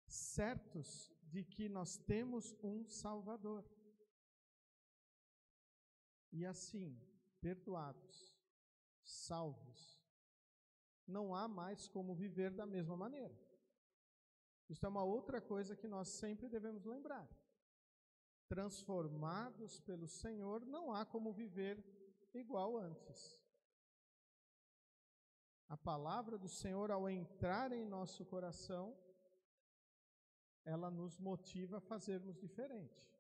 certos de que nós temos um Salvador. E assim, perdoados, salvos, não há mais como viver da mesma maneira. Isso é uma outra coisa que nós sempre devemos lembrar. Transformados pelo Senhor, não há como viver igual antes. A palavra do Senhor, ao entrar em nosso coração, ela nos motiva a fazermos diferente.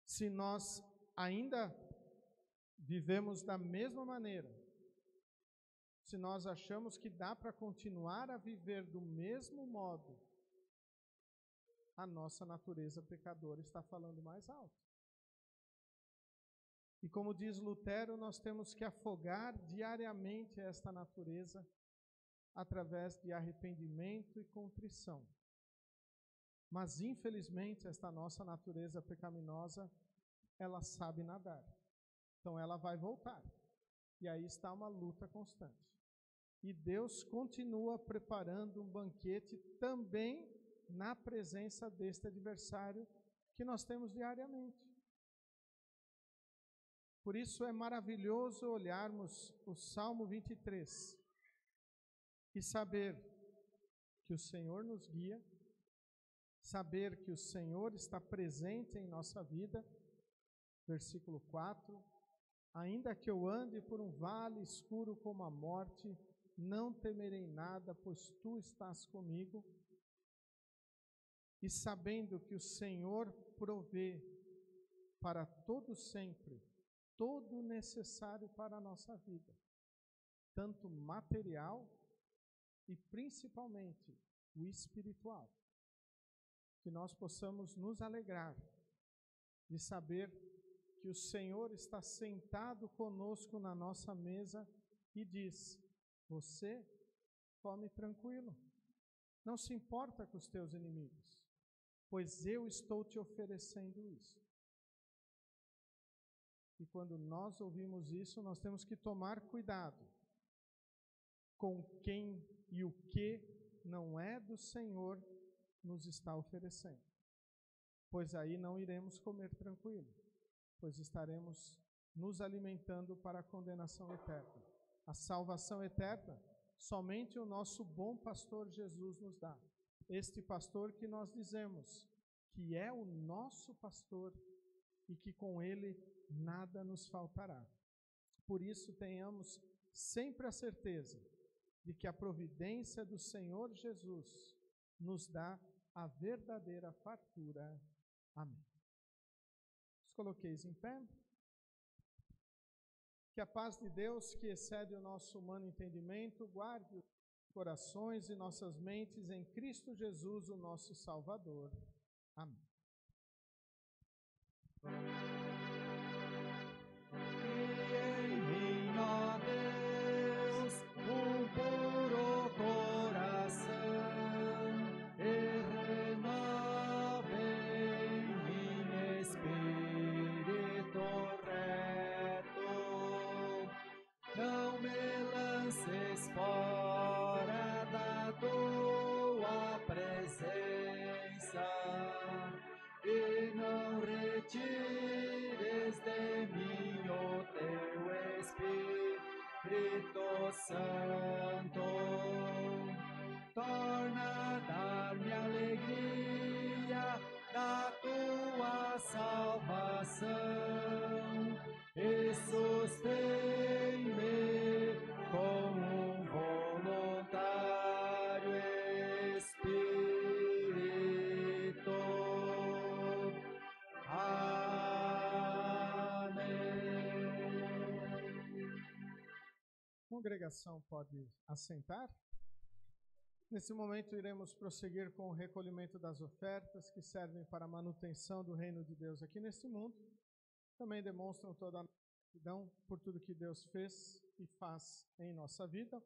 Se nós ainda vivemos da mesma maneira, se nós achamos que dá para continuar a viver do mesmo modo, a nossa natureza pecadora está falando mais alto. E como diz Lutero, nós temos que afogar diariamente esta natureza através de arrependimento e contrição. Mas, infelizmente, esta nossa natureza pecaminosa, ela sabe nadar. Então, ela vai voltar. E aí está uma luta constante. E Deus continua preparando um banquete também na presença deste adversário que nós temos diariamente. Por isso é maravilhoso olharmos o Salmo 23 e saber que o Senhor nos guia, saber que o Senhor está presente em nossa vida. Versículo 4: ainda que eu ande por um vale escuro como a morte, não temerei nada, pois tu estás comigo. E sabendo que o Senhor provê para todo sempre, todo o necessário para a nossa vida, tanto material e principalmente o espiritual, que nós possamos nos alegrar de saber que o Senhor está sentado conosco na nossa mesa e diz: você come tranquilo, não se importa com os teus inimigos, pois eu estou te oferecendo isso. E quando nós ouvimos isso, nós temos que tomar cuidado com quem e o que não é do Senhor nos está oferecendo. Pois aí não iremos comer tranquilo, pois estaremos nos alimentando para a condenação eterna. A salvação eterna, somente o nosso bom pastor Jesus nos dá. Este pastor que nós dizemos que é o nosso pastor e que com ele nada nos faltará. Por isso tenhamos sempre a certeza de que a providência do Senhor Jesus nos dá a verdadeira fartura. Amém. Os coloqueis em pé. Que a paz de Deus, que excede o nosso humano entendimento, guarde os corações e nossas mentes em Cristo Jesus, o nosso Salvador. Amém. Santo, torna a dar-me alegria da tua salvação e sustém-me com um voluntário espírito. A congregação pode assentar. Nesse momento iremos prosseguir com o recolhimento das ofertas que servem para a manutenção do reino de Deus aqui neste mundo. Também demonstram toda a gratidão por tudo que Deus fez e faz em nossa vida.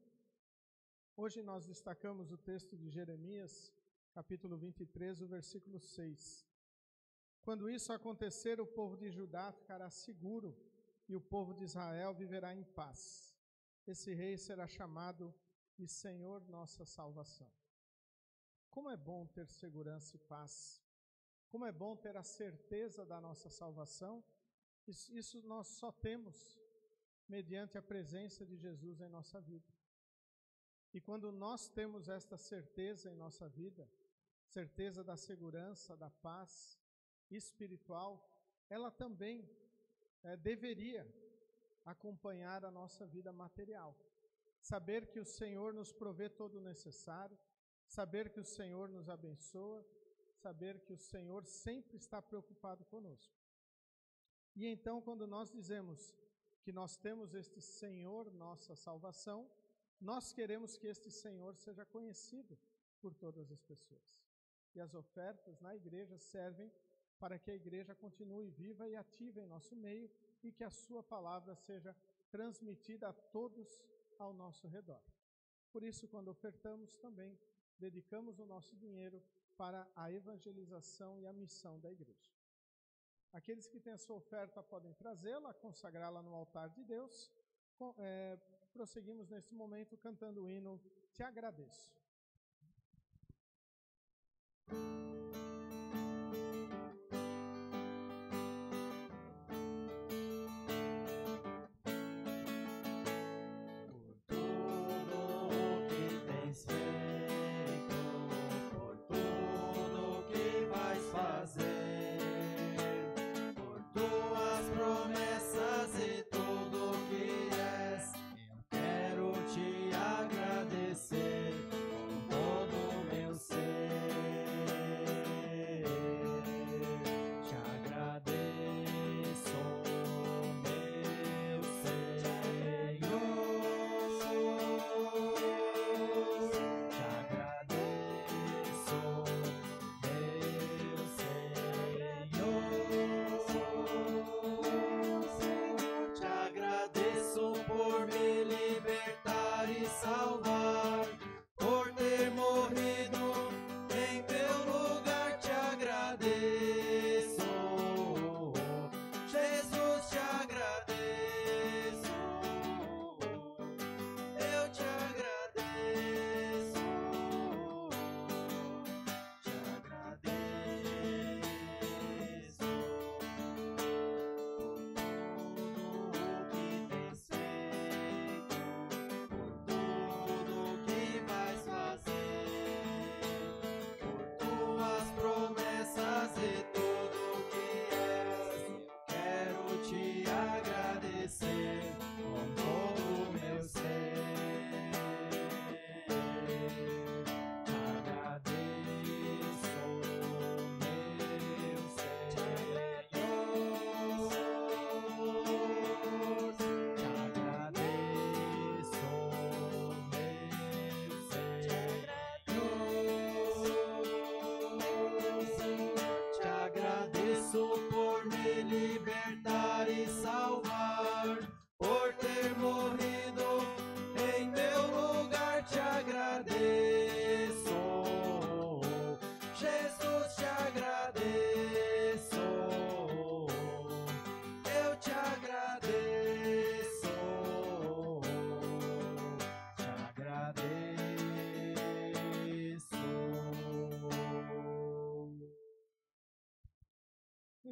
Hoje nós destacamos o texto de Jeremias, capítulo 23, o versículo 6. Quando isso acontecer, o povo de Judá ficará seguro e o povo de Israel viverá em paz. Esse rei será chamado de Senhor nossa salvação. Como é bom ter segurança e paz. Como é bom ter a certeza da nossa salvação. Isso nós só temos mediante a presença de Jesus em nossa vida. E quando nós temos esta certeza em nossa vida, certeza da segurança, da paz espiritual, ela também deveria acompanhar a nossa vida material. Saber que o Senhor nos provê todo o necessário, saber que o Senhor nos abençoa, saber que o Senhor sempre está preocupado conosco. E então, quando nós dizemos que nós temos este Senhor, nossa salvação, nós queremos que este Senhor seja conhecido por todas as pessoas. E as ofertas na igreja servem para que a igreja continue viva e ativa em nosso meio e que a sua palavra seja transmitida a todos ao nosso redor. Por isso, quando ofertamos, também dedicamos o nosso dinheiro para a evangelização e a missão da igreja. Aqueles que têm a sua oferta podem trazê-la, consagrá-la no altar de Deus. Prosseguimos neste momento cantando o hino Te Agradeço.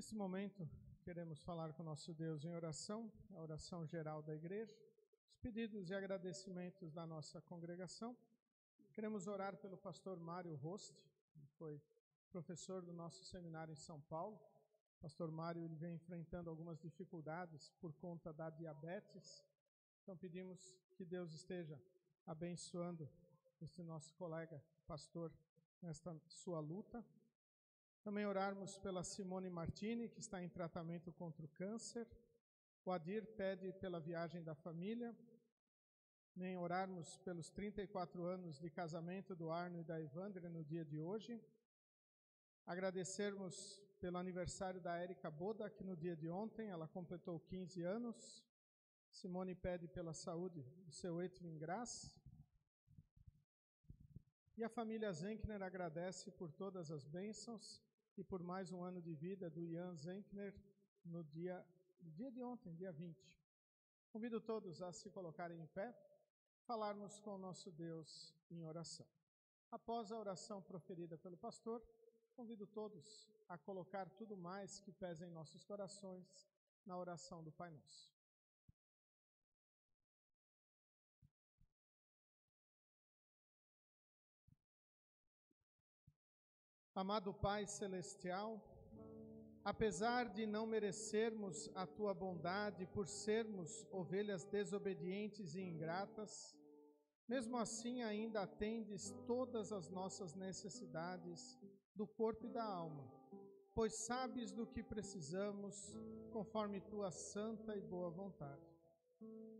Nesse momento, queremos falar com o nosso Deus em oração, a oração geral da igreja, os pedidos e agradecimentos da nossa congregação. Queremos orar pelo pastor Mário Roste, que foi professor do nosso seminário em São Paulo. O pastor Mário ele vem enfrentando algumas dificuldades por conta da diabetes. Então pedimos que Deus esteja abençoando este nosso colega pastor nesta sua luta. Também orarmos pela Simone Martini, que está em tratamento contra o câncer. O Adir pede pela viagem da família. Nem orarmos pelos 34 anos de casamento do Arno e da Evandre no dia de hoje. Agradecermos pelo aniversário da Érica Boda, que no dia de ontem ela completou 15 anos. Simone pede pela saúde do seu Edwin Graça. E a família Zenkner agradece por todas as bênçãos e por mais um ano de vida do Ian Zenkner no dia de ontem, dia 20. Convido todos a se colocarem em pé, falarmos com o nosso Deus em oração. Após a oração proferida pelo pastor, convido todos a colocar tudo mais que pesa em nossos corações na oração do Pai Nosso. Amado Pai Celestial, apesar de não merecermos a Tua bondade por sermos ovelhas desobedientes e ingratas, mesmo assim ainda atendes todas as nossas necessidades do corpo e da alma, pois sabes do que precisamos conforme Tua santa e boa vontade.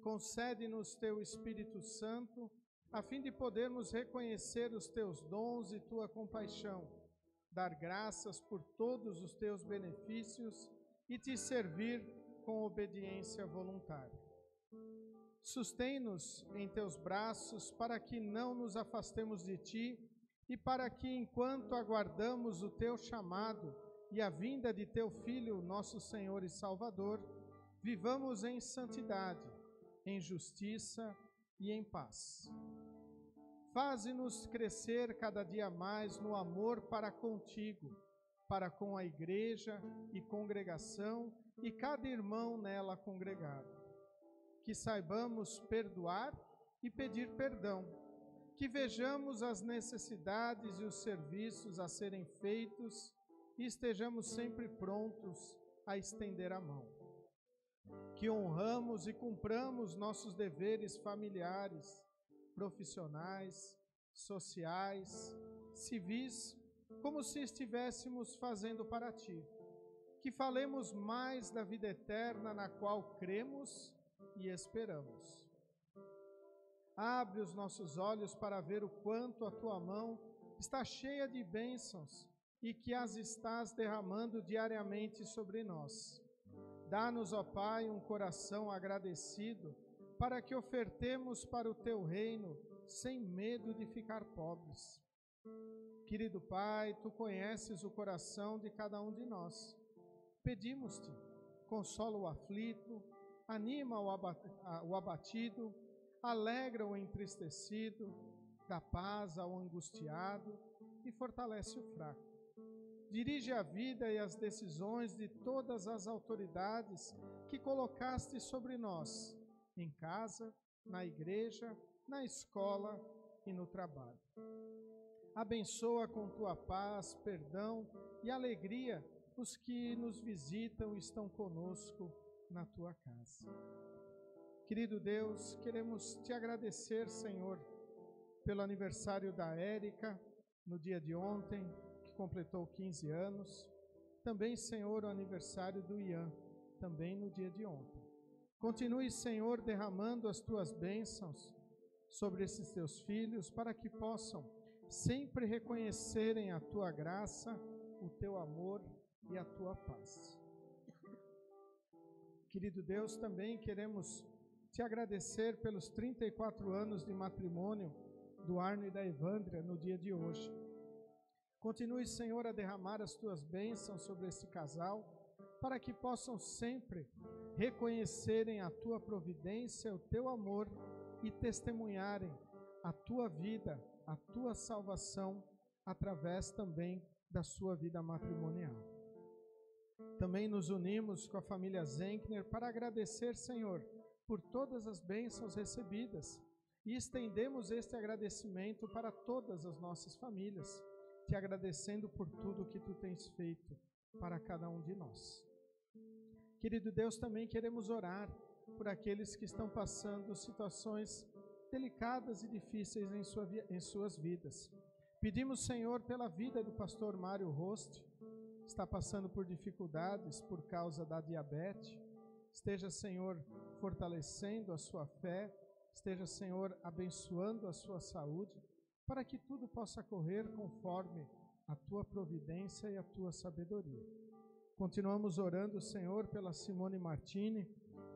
Concede-nos Teu Espírito Santo, a fim de podermos reconhecer os Teus dons e Tua compaixão, dar graças por todos os Teus benefícios e Te servir com obediência voluntária. Sustém-nos em Teus braços para que não nos afastemos de Ti e para que, enquanto aguardamos o Teu chamado e a vinda de Teu Filho, nosso Senhor e Salvador, vivamos em santidade, em justiça e em paz. Faze-nos crescer cada dia mais no amor para contigo, para com a igreja e congregação e cada irmão nela congregado. Que saibamos perdoar e pedir perdão, que vejamos as necessidades e os serviços a serem feitos e estejamos sempre prontos a estender a mão. Que honramos e cumpramos nossos deveres familiares, profissionais, sociais, civis, como se estivéssemos fazendo para Ti. Que falemos mais da vida eterna na qual cremos e esperamos. Abre os nossos olhos para ver o quanto a Tua mão está cheia de bênçãos e que as estás derramando diariamente sobre nós. Dá-nos, ó Pai, um coração agradecido para que ofertemos para o Teu reino sem medo de ficar pobres. Querido Pai, Tu conheces o coração de cada um de nós. Pedimos-te, consola o aflito, anima o abatido, alegra o entristecido, dá paz ao angustiado e fortalece o fraco. Dirige a vida e as decisões de todas as autoridades que colocaste sobre nós, em casa, na igreja, na escola e no trabalho. Abençoa com Tua paz, perdão e alegria os que nos visitam e estão conosco na Tua casa. Querido Deus, queremos Te agradecer, Senhor, pelo aniversário da Érica, no dia de ontem, que completou 15 anos. Também, Senhor, o aniversário do Ian, também no dia de ontem. Continue, Senhor, derramando as Tuas bênçãos sobre esses Teus filhos, para que possam sempre reconhecerem a Tua graça, o Teu amor e a Tua paz. Querido Deus, também queremos Te agradecer pelos 34 anos de matrimônio do Arno e da Evandria no dia de hoje. Continue, Senhor, a derramar as Tuas bênçãos sobre esse casal, para que possam sempre reconhecerem a Tua providência, o Teu amor e testemunharem a Tua vida, a Tua salvação, através também da sua vida matrimonial. Também nos unimos com a família Zenkner para agradecer, Senhor, por todas as bênçãos recebidas e estendemos este agradecimento para todas as nossas famílias, Te agradecendo por tudo que Tu tens feito para cada um de nós. Querido Deus, também queremos orar por aqueles que estão passando situações delicadas e difíceis em suas vidas. Pedimos, Senhor, pela vida do pastor Mário Roste, está passando por dificuldades por causa da diabetes. Esteja, Senhor, fortalecendo a sua fé, esteja, Senhor, abençoando a sua saúde, para que tudo possa correr conforme a Tua providência e a Tua sabedoria. Continuamos orando, Senhor, pela Simone Martini,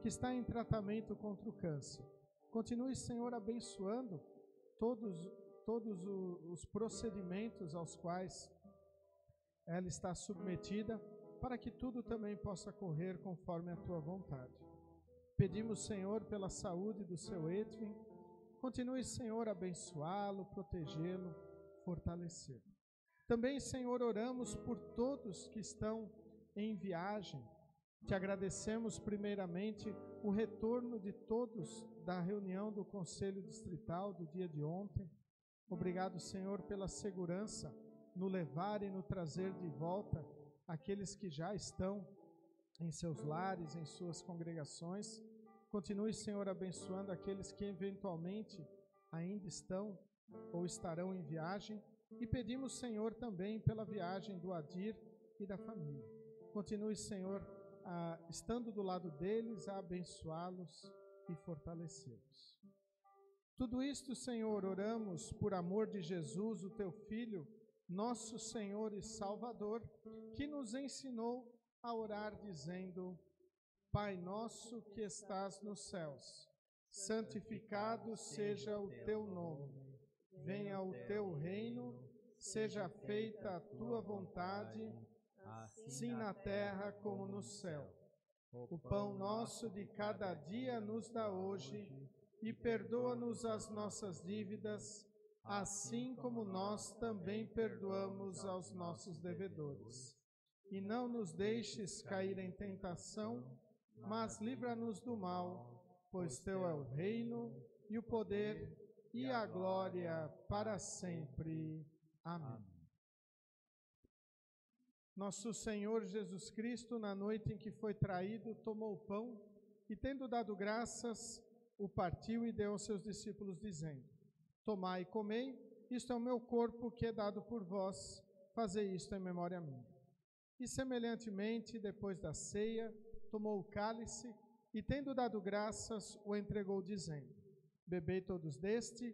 que está em tratamento contra o câncer. Continue, Senhor, abençoando todos todos os procedimentos aos quais ela está submetida, para que tudo também possa correr conforme a tua vontade. Pedimos, Senhor, pela saúde do seu Edwin. Continue, Senhor, a abençoá-lo, protegê-lo, fortalecê-lo. Também, Senhor, oramos por todos que estão em viagem. Te agradecemos primeiramente o retorno de todos da reunião do Conselho Distrital do dia de ontem. Obrigado, Senhor, pela segurança no levar e no trazer de volta aqueles que já estão em seus lares, em suas congregações. Continue, Senhor, abençoando aqueles que eventualmente ainda estão ou estarão em viagem. E pedimos, Senhor, também pela viagem do Adir e da família. Continue, Senhor, estando do lado deles, a abençoá-los e fortalecê-los. Tudo isto, Senhor, oramos por amor de Jesus, o Teu Filho, nosso Senhor e Salvador, que nos ensinou a orar dizendo: Pai nosso que estás nos céus, santificado seja o Teu nome. Venha o Teu reino, seja feita a Tua vontade, assim na terra como no céu. O pão nosso de cada dia nos dá hoje, e perdoa-nos as nossas dívidas, assim como nós também perdoamos aos nossos devedores. E não nos deixes cair em tentação, mas livra-nos do mal, pois Teu é o reino, e o poder, e a glória para sempre. Amém. Nosso Senhor Jesus Cristo, na noite em que foi traído, tomou o pão e, tendo dado graças, o partiu e deu aos seus discípulos, dizendo: Tomai e comei, isto é o meu corpo que é dado por vós, fazei isto em memória minha. E semelhantemente, depois da ceia, tomou o cálice e, tendo dado graças, o entregou, dizendo: Bebei todos deste,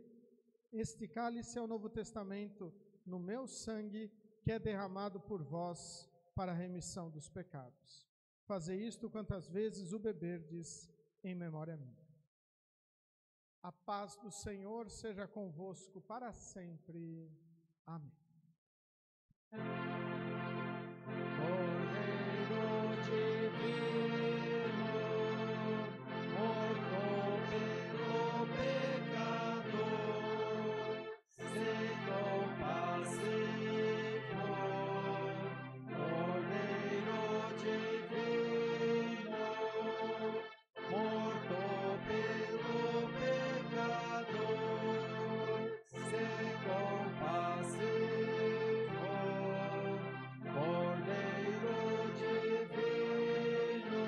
este cálice é o Novo Testamento no meu sangue, que é derramado por vós para a remissão dos pecados. Fazei isto quantas vezes o beberdes em memória minha. A paz do Senhor seja convosco para sempre. Amém. Cordeiro divino, morto pelo pecado, se compassivo. Cordeiro divino, morto pelo pecado, se compassivo. Cordeiro divino,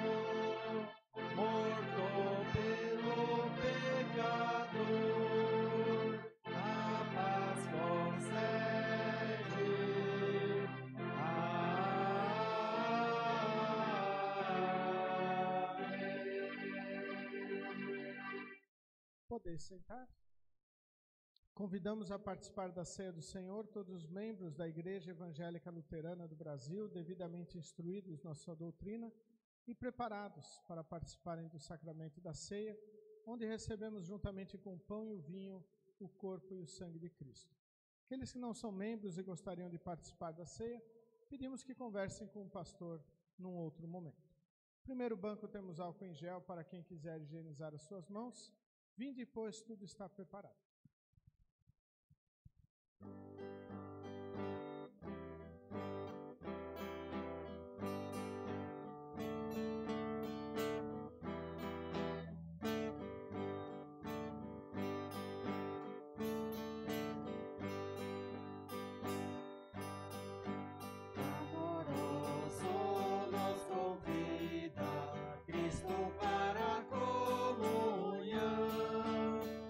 morto pelo pecado, a paz concede. Podeis sentar. Convidamos a participar da ceia do Senhor todos os membros da Igreja Evangélica Luterana do Brasil, devidamente instruídos na sua doutrina e preparados para participarem do sacramento da ceia, onde recebemos juntamente com o pão e o vinho o corpo e o sangue de Cristo. Aqueles que não são membros e gostariam de participar da ceia, pedimos que conversem com o pastor num outro momento. Primeiro banco temos álcool em gel para quem quiser higienizar as suas mãos. Vinde, pois tudo está preparado. Amoroso nos convida Cristo para a comunhão,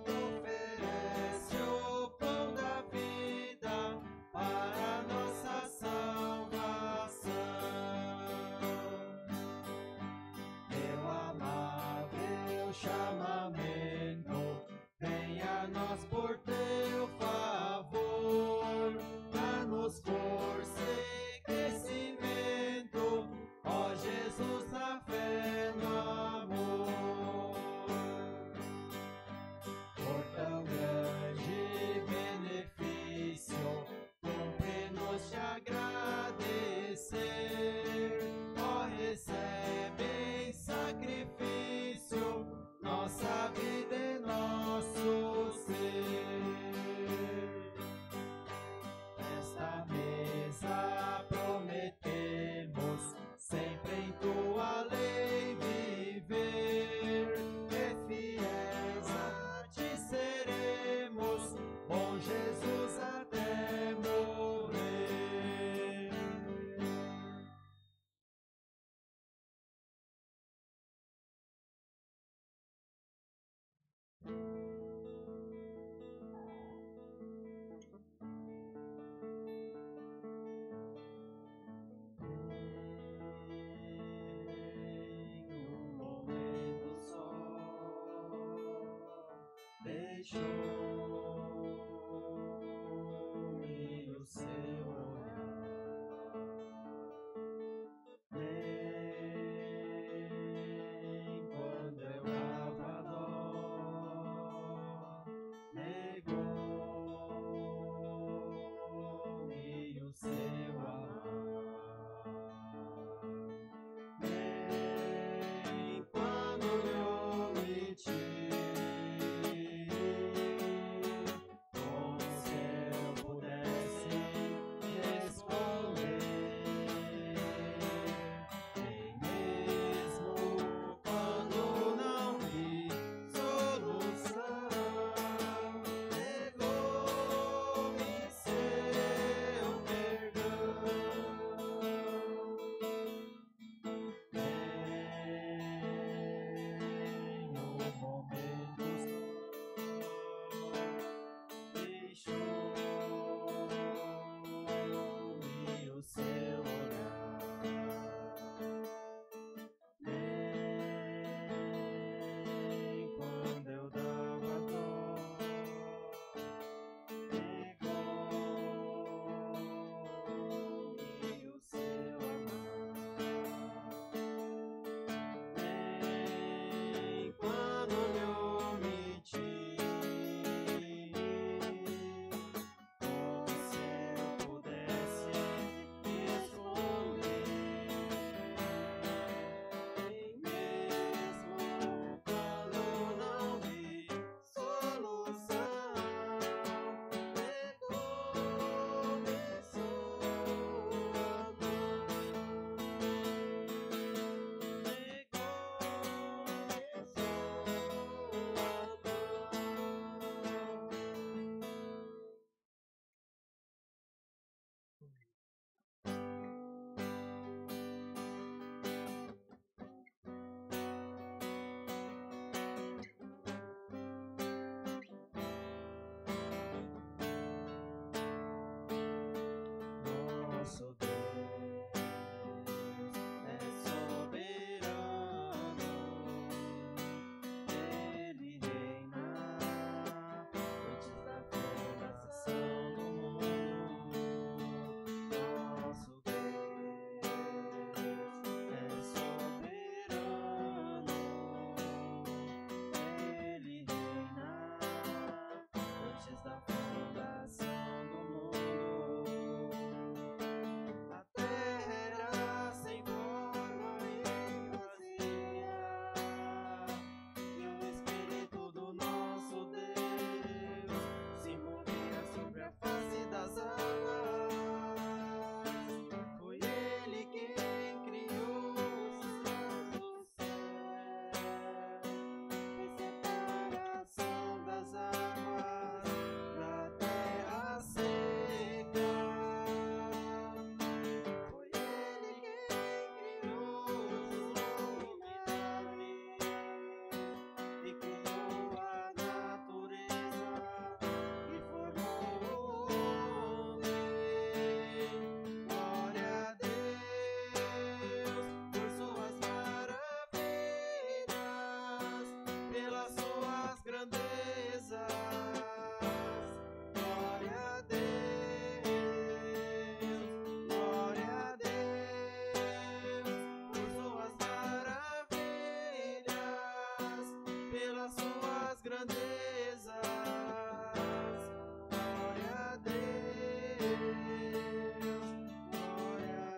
oferece o pão da vida para a nossa salvação. Teu amável chamamento, venha a nós por teu favor, dá-nos força e crescimento, ó Jesus, na fé, no amor. Por tão grande benefício, deixou-me o seu olhar, nem quando eu dava dó, negou-me o seu amar, nem quando me omiti, como se eu pudesse me esconder, nem mesmo quando não vi solução, negou-me seu perdão. Tenho momentos deixou-me o seu olhar, nem quando eu dava dó, negou-me o seu amar, nem quando me omiti, como se eu pudesse me esconder, nem mesmo quando não vi solução, negou-me sua Nosso Deus é soberano, Ele reina antes da fundação do mundo. Nosso Deus é soberano, Ele reina antes da fundação do mundo. A terra era sem forma e vazia, e o Espírito do nosso Deus se movia sobre a face das águas. Foi Ele quem criou os céus do céu, fez separação das águas da terra seca. Foi Ele quem criou os luminares e criou a natureza e formou o homem. Glória a Deus por suas maravilhas, pelas suas grandezas. Glória a Deus, glória a Deus por suas maravilhas, pelas suas grandezas. Glória a Deus, glória a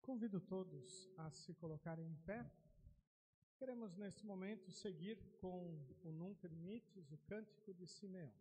Convido todos a se colocarem em pé. Queremos, neste momento, seguir com o Nunc Dimittis, o Cântico de Simeão.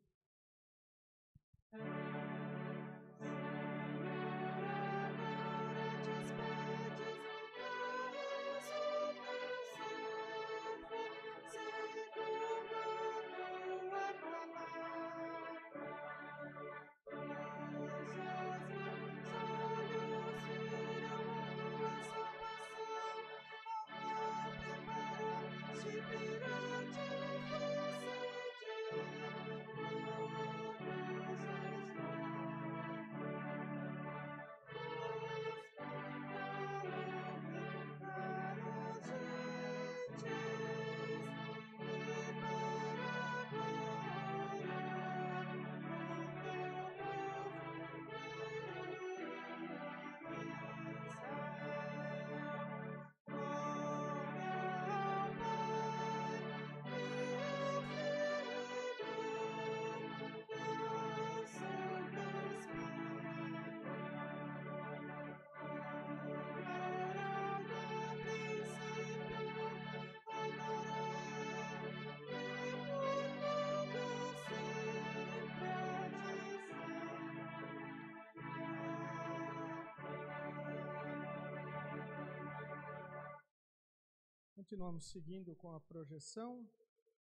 Continuamos seguindo com a projeção.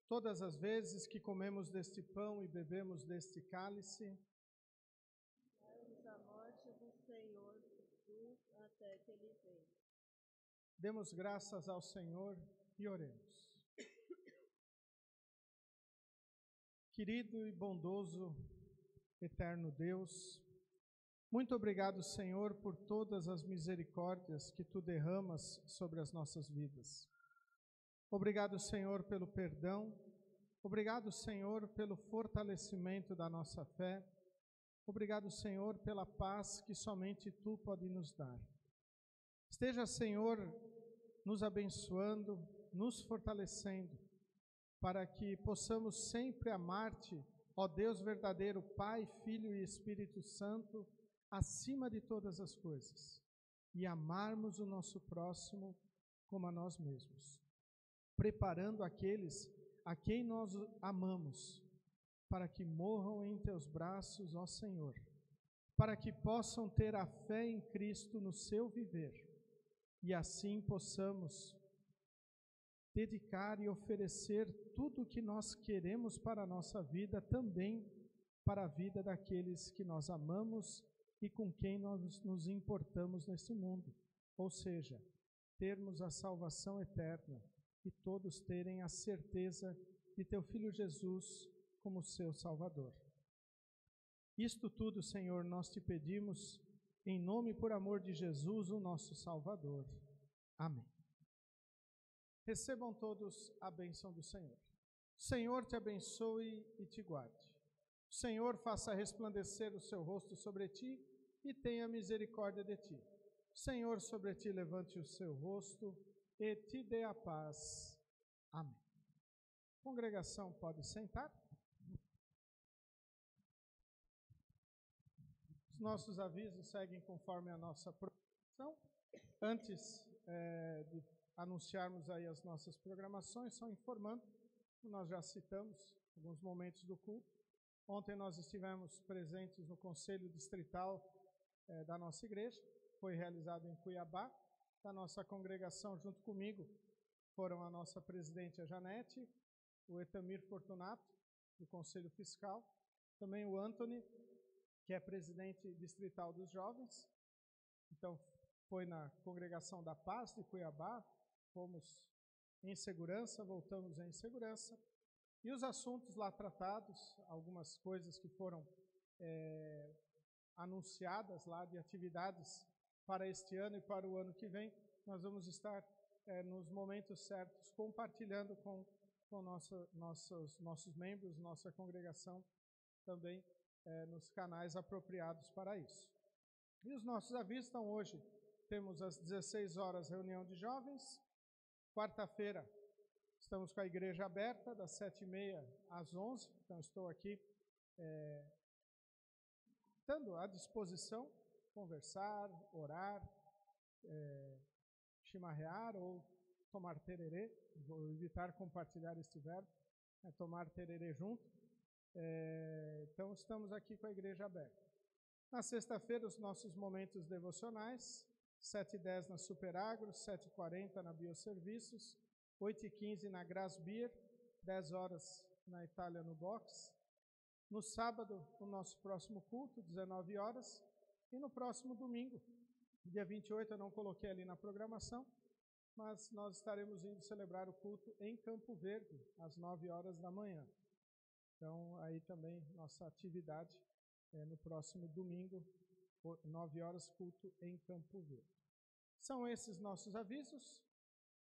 Todas as vezes que comemos deste pão e bebemos deste cálice, damos a morte do Senhor Jesus até que Ele venha. Demos graças ao Senhor e oremos. Querido e bondoso, eterno Deus, muito obrigado, Senhor, por todas as misericórdias que Tu derramas sobre as nossas vidas. Obrigado, Senhor, pelo perdão. Obrigado, Senhor, pelo fortalecimento da nossa fé. Obrigado, Senhor, pela paz que somente Tu pode nos dar. Esteja, Senhor, nos abençoando, nos fortalecendo, para que possamos sempre amar-Te, ó Deus verdadeiro, Pai, Filho e Espírito Santo, acima de todas as coisas, e amarmos o nosso próximo como a nós mesmos, preparando aqueles a quem nós amamos, para que morram em Teus braços, ó Senhor, para que possam ter a fé em Cristo no seu viver, e assim possamos dedicar e oferecer tudo o que nós queremos para a nossa vida, também para a vida daqueles que nós amamos e com quem nós nos importamos nesse mundo, ou seja, termos a salvação eterna e todos terem a certeza de Teu Filho Jesus como seu Salvador. Isto tudo, Senhor, nós Te pedimos em nome e por amor de Jesus, o nosso Salvador. Amém. Recebam todos a bênção do Senhor. O Senhor te abençoe e te guarde. O Senhor faça resplandecer o seu rosto sobre ti e tenha misericórdia de ti. O Senhor sobre ti levante o seu rosto e te dê a paz. Amém. Congregação, pode sentar. Os nossos avisos seguem conforme a nossa programação. Antes de anunciarmos aí as nossas programações, só informando, nós já citamos alguns momentos do culto. Ontem nós estivemos presentes no Conselho Distrital da nossa igreja, foi realizado em Cuiabá. Da nossa congregação, junto comigo, foram a nossa presidente, a Janete, o Etamir Fortunato, do Conselho Fiscal, também o Antony, que é presidente distrital dos jovens. Então, foi na Congregação da Paz de Cuiabá, fomos em segurança, voltamos em segurança. E os assuntos lá tratados, algumas coisas que foram anunciadas lá de atividades para este ano e para o ano que vem, nós vamos estar nos momentos certos compartilhando com nossos membros, nossa congregação, também nos canais apropriados para isso. E os nossos avisos estão hoje, temos às 16 horas reunião de jovens, quarta-feira estamos com a igreja aberta, das 7h30 às 11h, então estou aqui estando à disposição, conversar, orar, chimarrear ou tomar tererê. Vou evitar compartilhar este verbo, tomar tererê junto. Então, estamos aqui com a igreja aberta. Na sexta-feira, os nossos momentos devocionais, 7h10 na Superagro, 7h40 na Bioserviços, 8h15 na Grasbier, 10 horas na Itália no Box. No sábado, o nosso próximo culto, 19 horas. E no próximo domingo, dia 28, eu não coloquei ali na programação, mas nós estaremos indo celebrar o culto em Campo Verde, às 9 horas da manhã. Então, aí também nossa atividade no próximo domingo, 9 horas, culto em Campo Verde. São esses nossos avisos.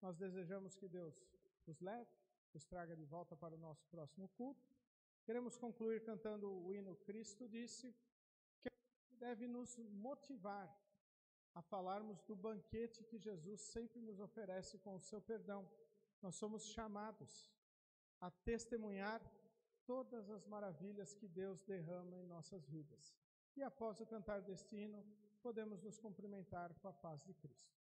Nós desejamos que Deus os leve, os traga de volta para o nosso próximo culto. Queremos concluir cantando o hino Cristo Disse, que deve nos motivar a falarmos do banquete que Jesus sempre nos oferece com o seu perdão. Nós somos chamados a testemunhar todas as maravilhas que Deus derrama em nossas vidas. E após o cantar deste hino, podemos nos cumprimentar com a paz de Cristo.